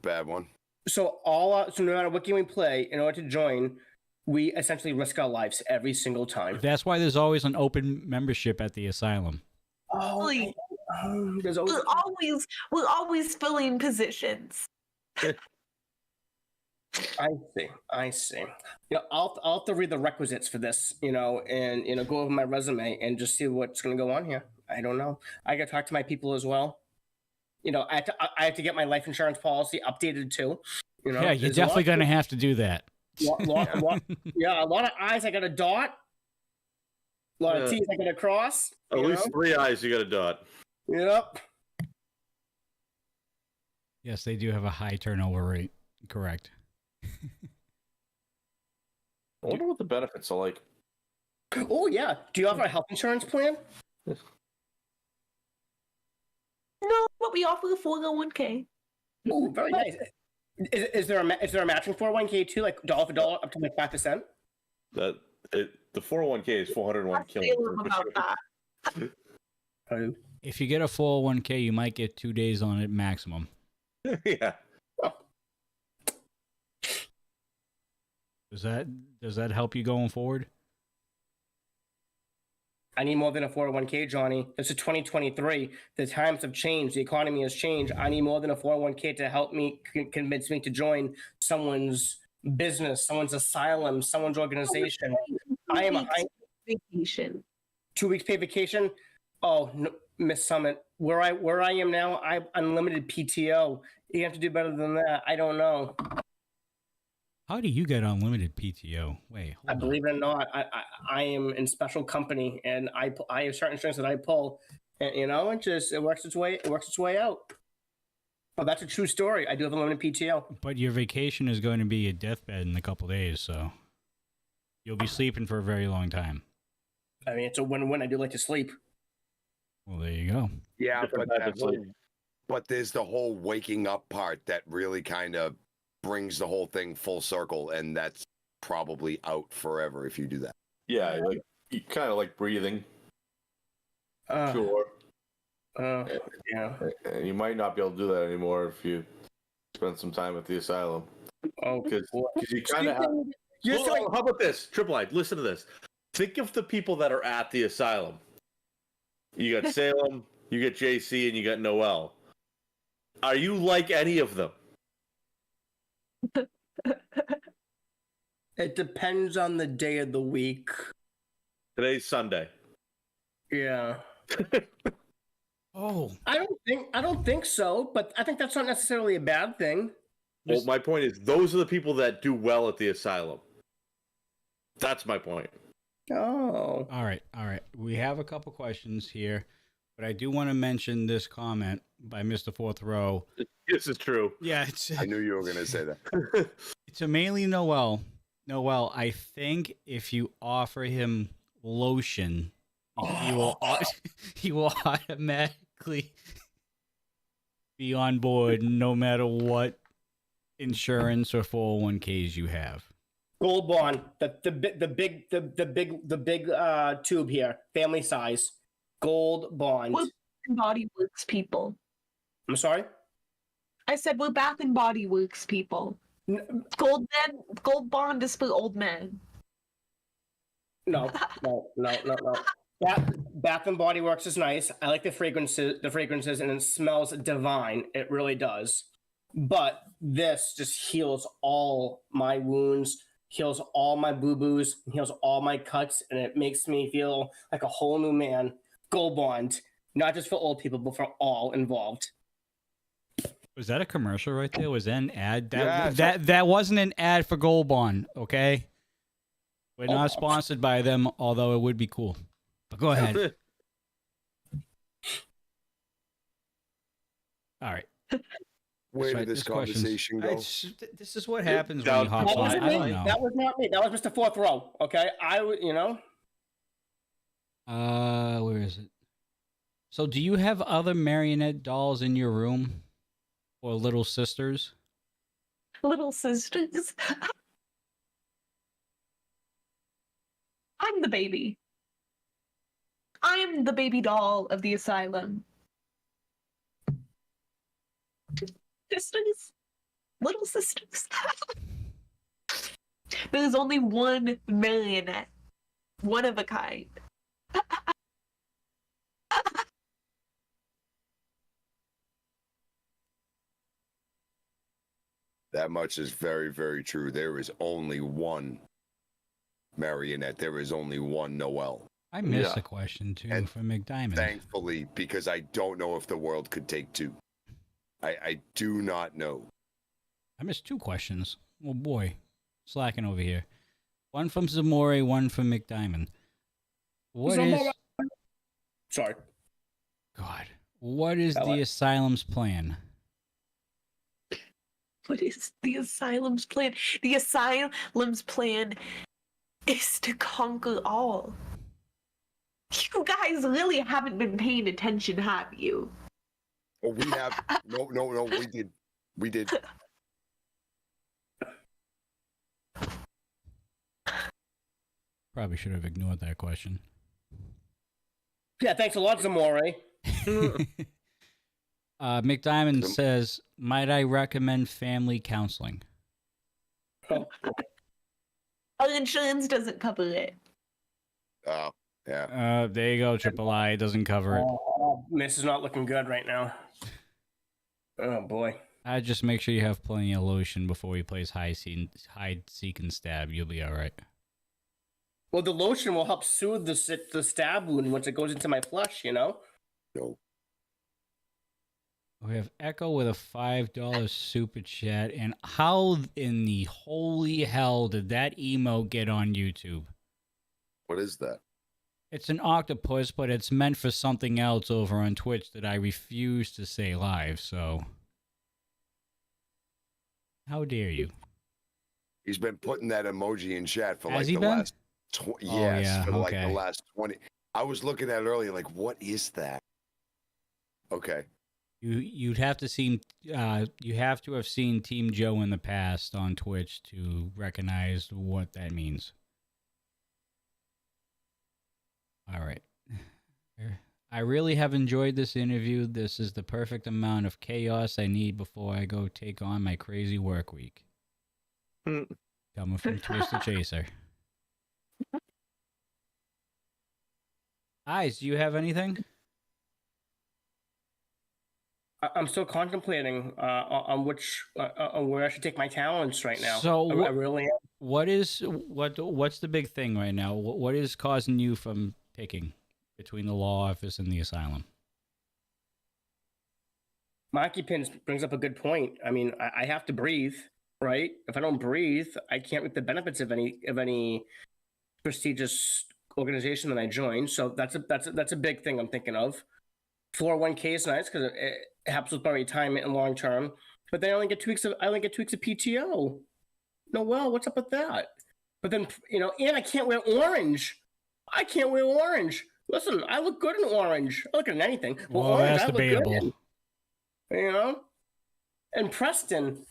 bad one. So so no matter what game we play, in order to join, we essentially risk our lives every single time. That's why there's always an open membership at the asylum. Oh, Really? there's always We're always filling positions. I see. You know, I'll have to read the requisites for this, you know, and you know, go over my resume and just see what's going to go on here. I don't know. I got to talk to my people as well. You know, I have to get my life insurance policy updated too. You know, Yeah, you're there's definitely going to have to do that. yeah, a lot of I's I got to dot. A lot of T's I got to cross. At you least know? 3 eyes you got a dot. Yep. Yes, they do have a high turnover rate. Correct. I wonder what the benefits are like. Oh yeah. Do you have a health insurance plan? No, but we offer a 401k. Oh, very nice. Is there a matching 401k too, like dollar for dollar up to like 5%? The 401k is 401 Ask Salem about that. If you get a 401k, you might get 2 days on it maximum. Yeah. Does that help you going forward? I need more than a 401k, Johnny. This is 2023. The times have changed. The economy has changed. I need more than a 401k to help me convince me to join someone's business, someone's asylum, someone's organization. I am a vacation. 2 weeks paid vacation. Oh, no, Miss Summit, where I am now, I have unlimited PTO. You have to do better than that. I don't know. How do you get unlimited PTO? Wait, I hold on. believe it or not, I am in special company, and I have certain strings that I pull, and it works its way out. Oh, that's a true story. I do have unlimited PTO. But your vacation is going to be a deathbed in a couple days, so you'll be sleeping for a very long time. I mean, it's a win-win. I do like to sleep. Well, there you go. Yeah, Different but type of sleep. but there's the whole waking up part that really kind of brings the whole thing full circle, and that's probably out forever if you do that. Yeah, like you kind of like breathing. Uh, Sure. Yeah. And you might not be able to do that anymore if you spend some time at the asylum. Oh, Because boy. you kind of have. Just Well, how about this? Triple I, listen to this. Think of the people that are at the asylum. You got Salem, you got JC, and you got Noelle. Are you like any of them? It depends on the day of the week. Today's Sunday. Yeah. Oh, I don't think so, but I think that's not necessarily a bad thing. Well, my point is, those are the people that do well at the asylum. That's my point. Oh. all right. We have a couple questions here, but I do want to mention this comment by Mr. Fourth Row. This is true. Yeah, I knew you were going to say that. it's mainly Noelle. Noelle, I think if you offer him lotion, he will he will automatically be on board no matter what insurance or 401ks you have. Gold bond, the big tube here, family size, gold bond. We're Bath and Body Works people. I'm sorry. I said we're Bath and Body Works people. Gold bond is for old men. No. Bath and Body Works is nice. I like the fragrances, and it smells divine. It really does. But this just heals all my wounds, heals all my boo-boos, heals all my cuts, and it makes me feel like a whole new man. Gold bond, not just for old people, but for all involved. Was that a commercial right there? Was that an ad? Yeah, That wasn't an ad for Gold Bond, okay? We're not sponsored by them, although it would be cool. But go ahead. All right. Where That's right, did this there's questions. conversation go? This is what happens when That you hop That on. wasn't I don't me. know. That was not me. That was Mr. Fourth Row. Okay, Where is it? So do you have other marionette dolls in your room? Or little sisters? Little sisters. I'm the baby. I'm the baby doll of the asylum. Sisters. Little sisters. There's only one marionette. One of a kind. That much is very, very true. There is only one Marionette. There is only one Noelle. I missed Yeah. a question too And from McDiamond. Thankfully, because I don't know if the world could take two. I do not know. I missed two questions. Oh boy. Slacking over here. One from Zamore, one from McDiamond. What is Zamora. Sorry. God. What is Hello. the asylum's plan? What is the asylum's plan? The asylum's plan is to conquer all. You guys really haven't been paying attention, have you? Oh, we have no. We did. Probably should have ignored that question. Yeah, thanks a lot, Zamore. McDiamond says, might I recommend family counseling? Oh, Our insurance doesn't cover it. Oh, yeah. There you go, Triple I. It doesn't cover it. Miss is not looking good right now. Oh boy. I just make sure you have plenty of lotion before he plays hide, seek, and stab. You'll be all right. Well, the lotion will help soothe the stab wound once it goes into my flesh. No. We have Echo with a $5 super chat. And how in the holy hell did that emote get on YouTube? What is that? It's an octopus, but it's meant for something else over on Twitch that I refuse to say live, so. How dare you? He's been putting that emoji in chat for Has like he the been? last Oh, yes, yeah, for like the okay. last 20. I was looking at it earlier, like, what is that? Okay. You'd have to see you have to have seen Team Joe in the past on Twitch to recognize what that means. All right. I really have enjoyed this interview. This is the perfect amount of chaos I need before I go take on my crazy work week. Coming from Twisted Chaser. Eyes, do you have anything? I'm still contemplating on which on where I should take my talents right now. So I really am. what's the big thing right now? What is causing you from picking between the law office and the asylum? Maki Pins brings up a good point. I mean, I have to breathe, right? If I don't breathe, I can't reap the benefits of any prestigious organization that I join. So that's a big thing I'm thinking of. 401k is nice because it helps with my retirement and long term. But then I only get 2 weeks of PTO. Noelle, what's up with that? But then and I can't wear orange. I can't wear orange. Listen, I look good in orange. I look good in anything. But Well, orange, that's I look good debatable. in. And Preston,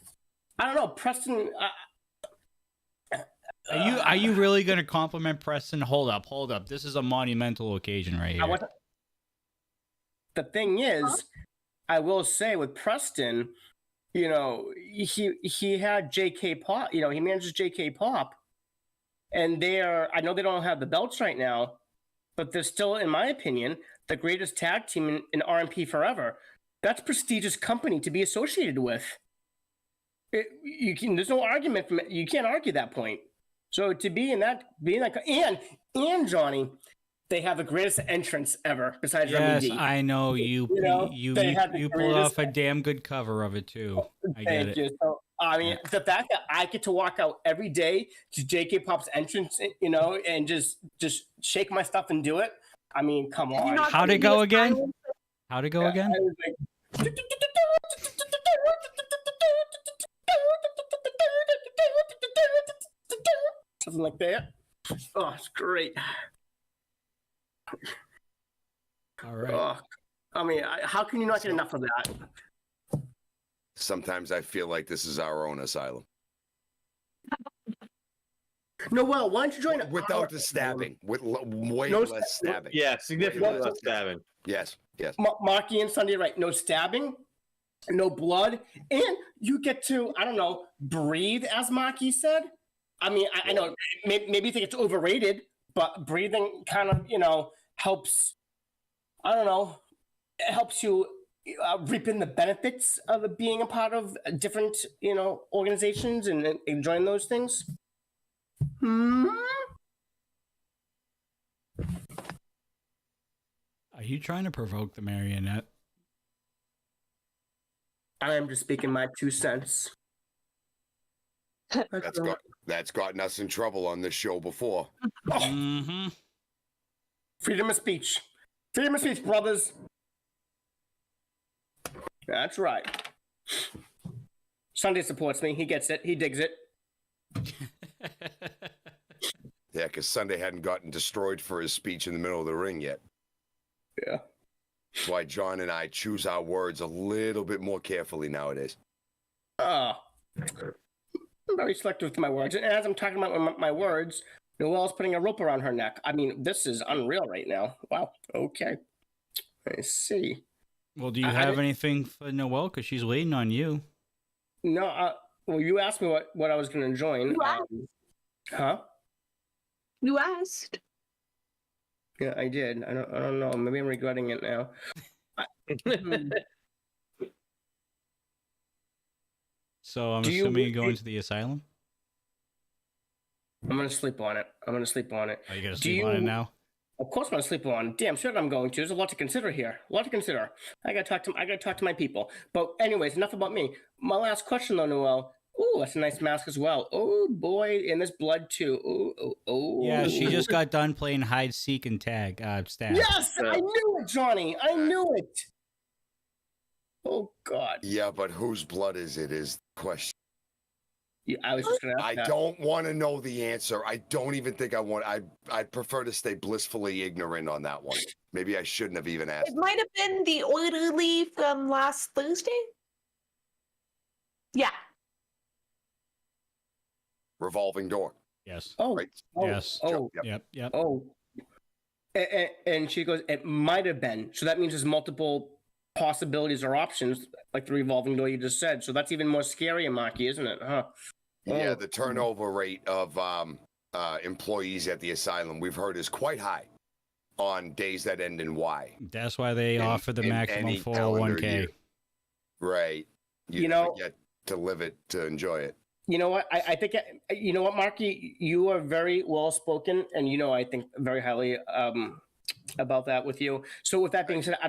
I don't know. Preston, Are you really going to compliment Preston? Hold up. This is a monumental occasion right here. The thing is, I will say with Preston, he had JK Pop. He manages JK Pop, and I know they don't have the belts right now, but they're still, in my opinion, the greatest tag team in RMP forever. That's prestigious company to be associated with. There's no argument you can't argue that point. So to be in that, and Johnny, they have the greatest entrance ever besides Yes, Remy D. I know you pulled off a damn good cover of it too. I get Thank it. you. So I mean, the fact that I get to walk out every day to JK Pop's entrance, and just shake my stuff and do it. I mean, come on. How'd it go again? How'd it go again? I was like, something like that. Oh, it's great. All right. Oh, I mean, how can you not get enough of that? Sometimes I feel like this is our own asylum. Noelle, why don't you join Without the stabbing, with way No less stabbing. Yeah, significantly less stabbing. Yes. Maki and Sunday, right? No stabbing, no blood, and you get to, I don't know, breathe, as Maki said. I mean, I know maybe you think it's overrated, but breathing kind of, helps. I don't know. It helps you reaping the benefits of being a part of different, organizations and enjoying those things. Are you trying to provoke the Marionette? I am just speaking my 2 cents. That's gotten us in trouble on this show before. Mm-hmm. Freedom of speech. Freedom of speech, brothers. That's right. Sunday supports me. He gets it. He digs it. Yeah, because Sunday hadn't gotten destroyed for his speech in the middle of the ring yet. Yeah. That's why John and I choose our words a little bit more carefully nowadays. I'm very selective with my words. And as I'm talking about my words, Noelle's putting a rope around her neck. I mean, this is unreal right now. Wow. Okay. I see. Well, do you have anything for Noelle? Because she's waiting on you. No, well, you asked me what I was going to join. Huh? You asked. Yeah, I did. I don't know. Maybe I'm regretting it now. So I'm assuming you're going to the asylum? I'm going to sleep on it. Are you going to sleep on it now? Of course, I'm gonna sleep on. Damn sure I'm going to. There's a lot to consider here. A lot to consider. I gotta talk to my people. But anyways, enough about me. My last question though, Noelle. Ooh, that's a nice mask as well. Oh boy, and there's blood too. Ooh. Yeah, she just got done playing hide, seek, and tag stab. Yes, I knew it, Johnny. I knew it. Oh God. Yeah, but whose blood is it? Is the question. Yeah, I was just gonna ask I that. don't want to know the answer. I don't even think I want. I'd prefer to stay blissfully ignorant on that one. Maybe I shouldn't have even asked. It might have been the orderly from last Thursday. Yeah. Revolving door. Yes. Oh, Right. oh, Yes. Oh, Yep. oh. And she goes, it might have been. So that means there's multiple possibilities or options, like the revolving door you just said. So that's even more scary, Maki, isn't it? Huh? Yeah, Oh. the turnover rate of employees at the asylum we've heard is quite high on days that end in Y. That's why they offer the in maximum any calendar 401k. year. Right. You know- get to live it to enjoy it. You know what? I think, you know what, Marky, you are very well spoken, and I think very highly about that with you. So with that being said, I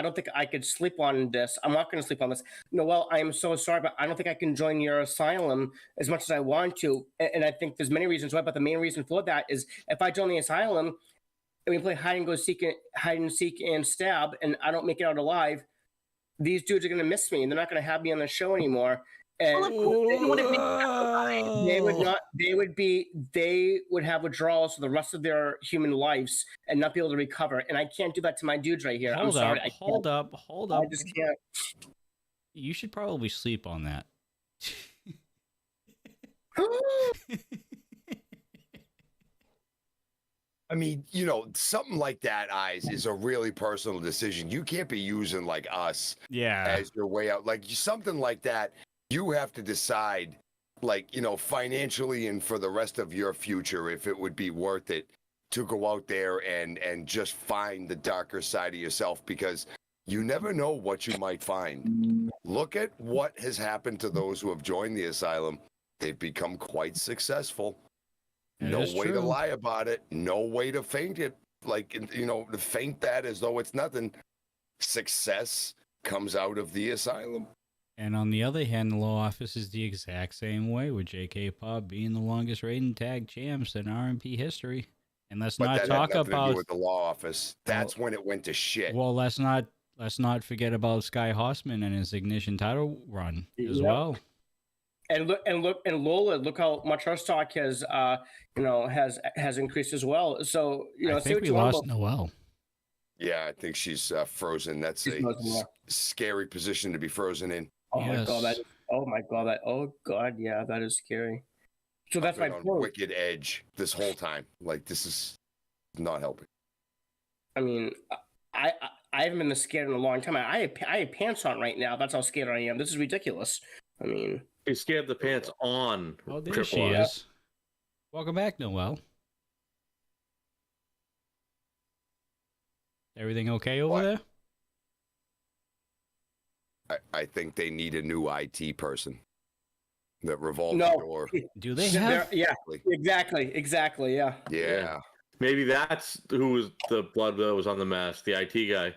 don't think I could sleep on this. I'm not going to sleep on this. Noelle, I am so sorry, but I don't think I can join your asylum as much as I want to. And I think there's many reasons why, but the main reason for that is if I join the asylum and we play hide and seek and stab, and I don't make it out alive, these dudes are going to miss me, and they're not going to have me on the show anymore. And Well, of course, they wouldn't make that alive. they would not. They would have withdrawals for the rest of their human lives and not be able to recover. And I can't do that to my dudes right here. I'm Hold sorry. up. I Hold can't. up. Hold up. I just can't. You should probably sleep on that. I mean, something like that, Eyes, is a really personal decision. You can't be using like us Yeah. as your way out. Like something like that, you have to decide, like, financially and for the rest of your future, if it would be worth it to go out there and just find the darker side of yourself, because you never know what you might find. Look at what has happened to those who have joined the asylum. They've become quite successful. That No is way to true. lie about it. No way to feint it. Like, to feint that as though it's nothing. Success comes out of the asylum. And on the other hand, the law office is the exact same way, with J.K. Pop being the longest reigning tag champs in R&P history. And let's But not that talk had nothing to do about. with the law office. That's when it went to shit. Well, let's not forget about Sky Hossman and his Ignition title run as Yep. well. And Lola, look how much her stock has has increased as well. So I say think what we you want lost about- Noelle. Yeah, I think she's frozen. That's She's a frozen, yeah. scary position to be frozen in. Oh my god! Yes. Oh god! Yeah, that is scary. So that's my Been on point. wicked edge this whole time. Like, this is not helping. I mean, I haven't been this scared in a long time. I have pants on right now. That's how scared I am. This is ridiculous. I mean, He scared the pants on. Oh, there Triple she R. is. Welcome back, Noelle. Everything okay over What? there? I think they need a new IT person. That revolving no. door. Do they There- have? yeah, exactly. Yeah. Yeah. Maybe that's who was the blood that was on the mask, the IT guy.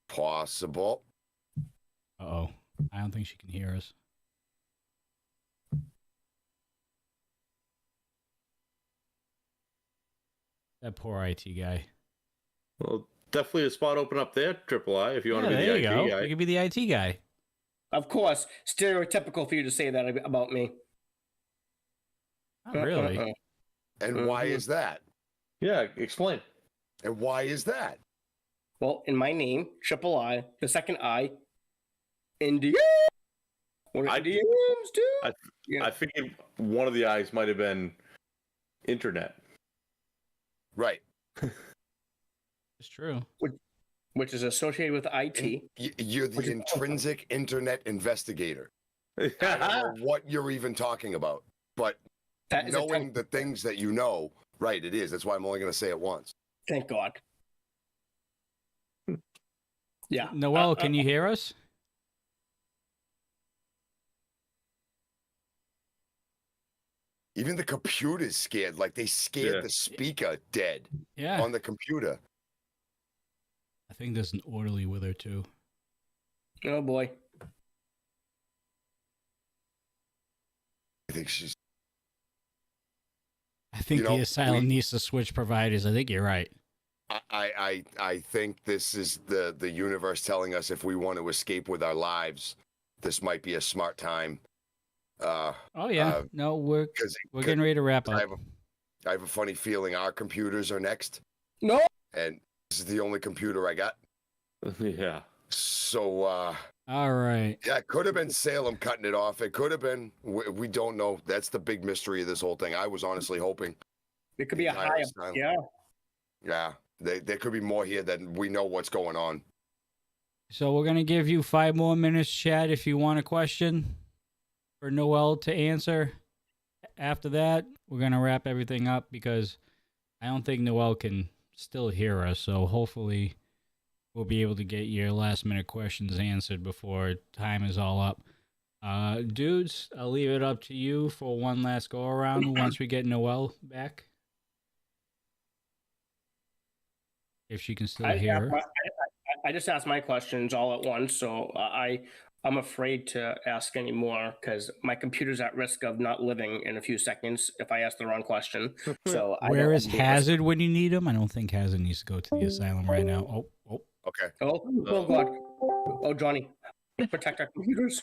Possible. Uh-oh. I don't think she can hear us. That poor IT guy. Well, definitely a spot open up there, Triple I, if you want to be there the you IT go. guy. You could be the IT guy. Of course, stereotypical for you to say that about me. Not really. And why Mhm. is that? Yeah, explain. And why is that? Well, in my name, Triple I, the second I, Indian. We're I- Indians, dude. Yeah. I figured one of the eyes might have been internet. Right. It's true. Which is associated with IT. You're Which the is- intrinsic internet investigator. I don't know what you're even talking about, but That is a knowing the things that you know, right, it is. That's why I'm only going to say it once. Thank God. Yeah. Noelle, can you hear us? Even the computer's scared. Like they scared the speaker dead Yeah. on the computer. I think there's an orderly with her too. Oh boy. I think she's. I think You know, the asylum we- needs to switch providers. I think you're right. I think this is the universe telling us if we want to escape with our lives, this might be a smart time. Oh yeah. No, we're 'Cause getting ready to wrap I up. have a funny feeling our computers are next, No. and this is the only computer I got. Yeah. So All right. yeah, it could have been Salem cutting it off. It could have been. We don't know. That's the big mystery of this whole thing. I was honestly hoping. It could be a Entire high. asylum. Yeah. Yeah, there could be more here than we know what's going on. So we're gonna give you 5 more minutes, Chad, if you want a question for Noelle to answer. After that, we're gonna wrap everything up because I don't think Noelle can still hear us. So hopefully, we'll be able to get your last minute questions answered before time is all up. Dudes, I'll leave it up to you for one last go around once we get Noelle back. If she can still hear. I just asked my questions all at once, so I'm afraid to ask any more because my computer's at risk of not living in a few seconds if I ask the wrong question. So Where is Hazard when you need him? I don't think Hazard needs to go to the asylum right now. Oh. Okay. Oh God! Oh Johnny, protect our computers.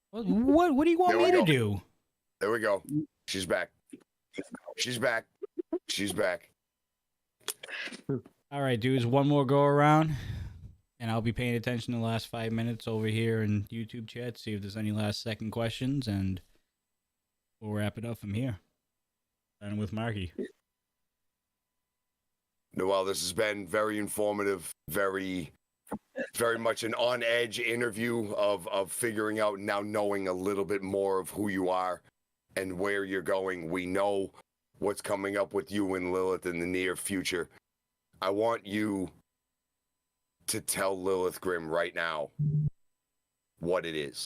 What do you want There we me to go. do? There we go. She's back. She's back. She's back. All right, dudes, one more go around, and I'll be paying attention to the last 5 minutes over here in YouTube chat, see if there's any last second questions, and we'll wrap it up from here. Starting with Marky. Noelle, this has been very informative, very much an on-edge interview of figuring out now knowing a little bit more of who you are and where you're going. We know what's coming up with you and Lilith in the near future. I want you to tell Lilith Grimm right now what it is.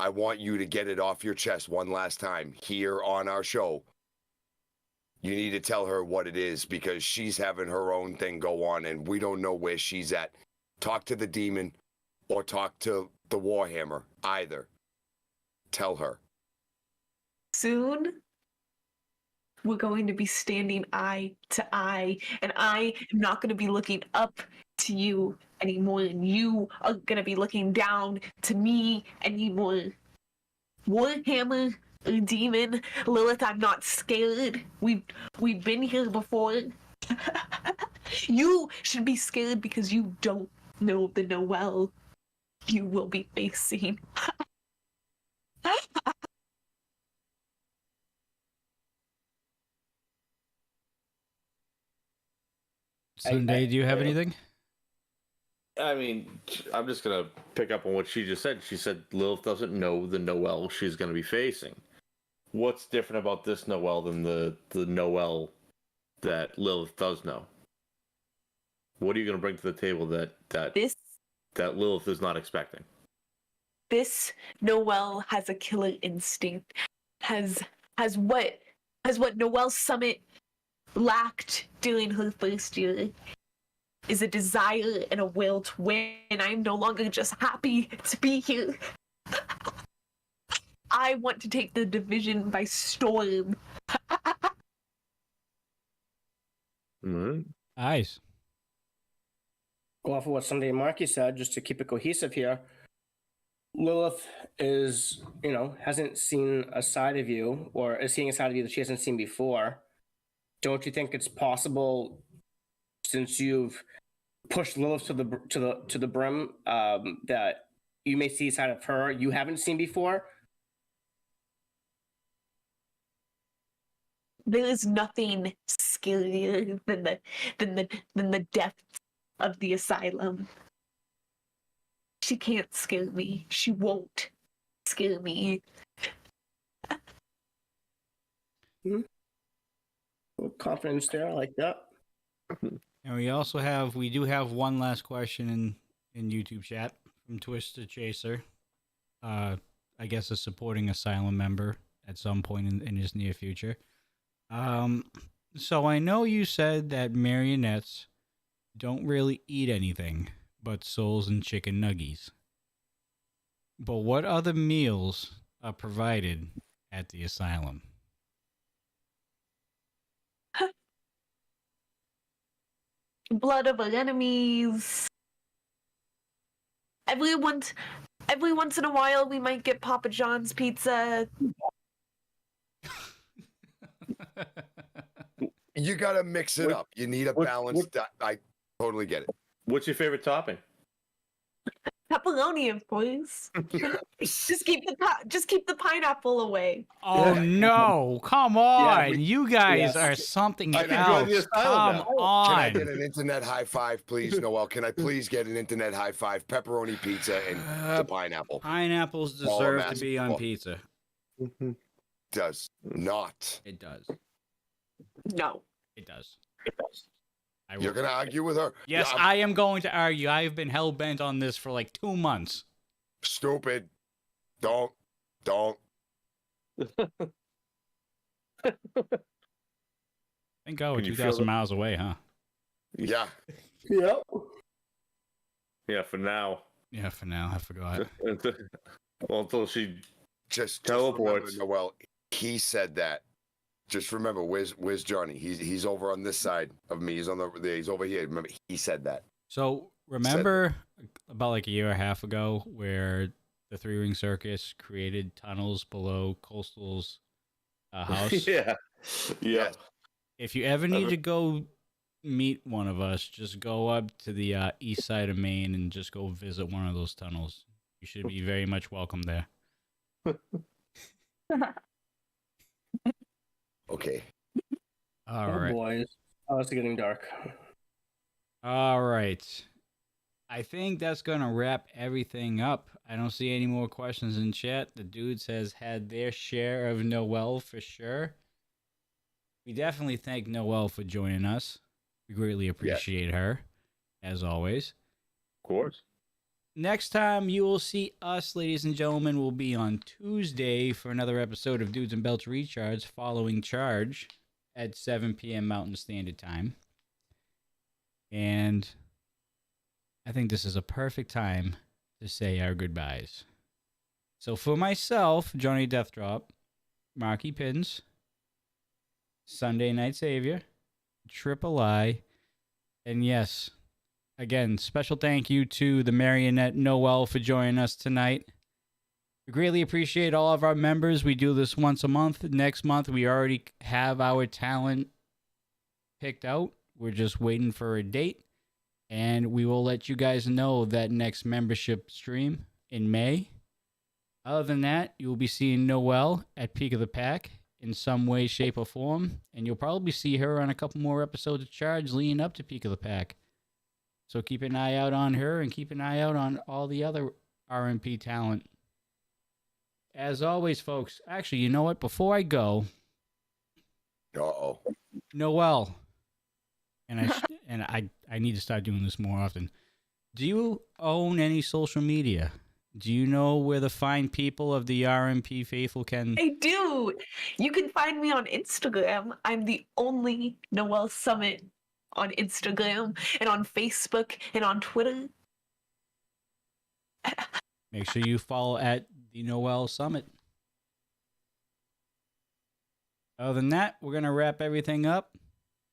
I want you to get it off your chest one last time here on our show. You need to tell her what it is because she's having her own thing go on and we don't know where she's at. Talk to the demon or talk to the Warhammer, either. Tell her. Soon, we're going to be standing eye to eye, and I am not going to be looking up to you anymore, and you are going to be looking down to me anymore. Warhammer or demon, Lilith, I'm not scared. We've been here before. You should be scared because you don't know the Noelle you will be facing. Sunday, do you have anything? I mean, I'm just going to pick up on what she just said. She said Lilith doesn't know the Noelle she's going to be facing. What's different about this Noelle than the Noelle that Lilith does know? What are you going to bring to the table that Lilith is not expecting? This Noelle has a killer instinct. Has what Noelle Summit lacked during her first year is a desire and a will to win. I'm no longer just happy to be here. I want to take the division by storm. Mm-hmm. Eyes. Go off of what Sunday and Marky said, just to keep it cohesive here. Lilith is, hasn't seen a side of you, or is seeing a side of you that she hasn't seen before. Don't you think it's possible, since you've pushed Lilith to the brim, that you may see a side of her you haven't seen before? There is nothing scarier than the depths of the asylum. She can't scare me. She won't scare me. Confidence there, I like that. And we do have one last question in YouTube chat from Twisted Chaser. I guess a supporting asylum member at some point in his near future. So I know you said that marionettes don't really eat anything but souls and chicken nuggies. But what other meals are provided at the asylum? Blood of our enemies. Every once in a while, we might get Papa John's pizza. You gotta mix it up. You need a balanced. I totally get it. What's your favorite topping? Pepperoni, of course. just keep the pineapple away. Oh no! Come on, you guys yes. are something I can join the else. asylum Come now. Can I on. get an internet high five, please, Noelle? Can I please get an internet high five? Pepperoni pizza and the pineapple. Pineapples All I'm deserve to asking be on for. pizza. Does not. It does. No. It does. You're gonna argue with her? Yes, Yeah, I am going to argue. I have been hell bent on this for like 2 months. stupid. Don't. Thank God we're Can you 2,000 feel it? miles away, huh? Yeah. Yep. Yeah, for now. Yeah, for now. I forgot. Well, until she Just Teleports. remember, Noelle. He said that. Just remember, where's Johnny? He's over on this side of me. He's he's over here. Remember, he said that. So remember about like a year and a half ago where the Three Ring Circus created tunnels below Coastal's house? yeah. Yes. If you ever need to go meet one of us, just go up to the east side of Maine and just go visit one of those tunnels. You should be very much welcome there. Okay. All Oh, right. boys. Oh, it's getting dark. All right. I think that's going to wrap everything up. I don't see any more questions in chat. The dudes has had their share of Noelle for sure. We definitely thank Noelle for joining us. We greatly appreciate her, as always. Of course. Next time you will see us, ladies and gentlemen, will be on Tuesday for another episode of Dudes and Belts Recharge following Charge at 7 p.m. Mountain Standard Time. And I think this is a perfect time to say our goodbyes. So for myself, Johnny Deathdrop, Marky Pins, Sunday Night Savior, Triple I, and yes, again, special thank you to the Marionette Noelle for joining us tonight. We greatly appreciate all of our members. We do this once a month. Next month, we already have our talent picked out. We're just waiting for a date. And we will let you guys know that next membership stream in May. Other than that, you will be seeing Noelle at Peak of the Pack in some way, shape, or form. And you'll probably see her on a couple more episodes of Charge leading up to Peak of the Pack. So keep an eye out on her and keep an eye out on all the other RMP talent. As always, folks, actually, you know what? Before I go, Uh-oh. Noelle, and I need to start doing this more often. Do you own any social media? Do you know where the fine people of the RMP faithful can... I do. You can find me on Instagram. I'm the only Noelle Summit on Instagram and on Facebook and on Twitter. Make sure you follow at the Noelle Summit. Other than that, we're going to wrap everything up.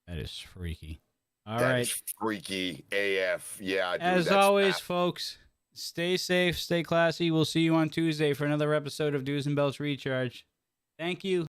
That is freaky. All right. That is freaky AF. Yeah, dude, As that's always, bad. folks, stay safe, stay classy. We'll see you on Tuesday for another episode of Dudes and Belts Recharge. Thank you.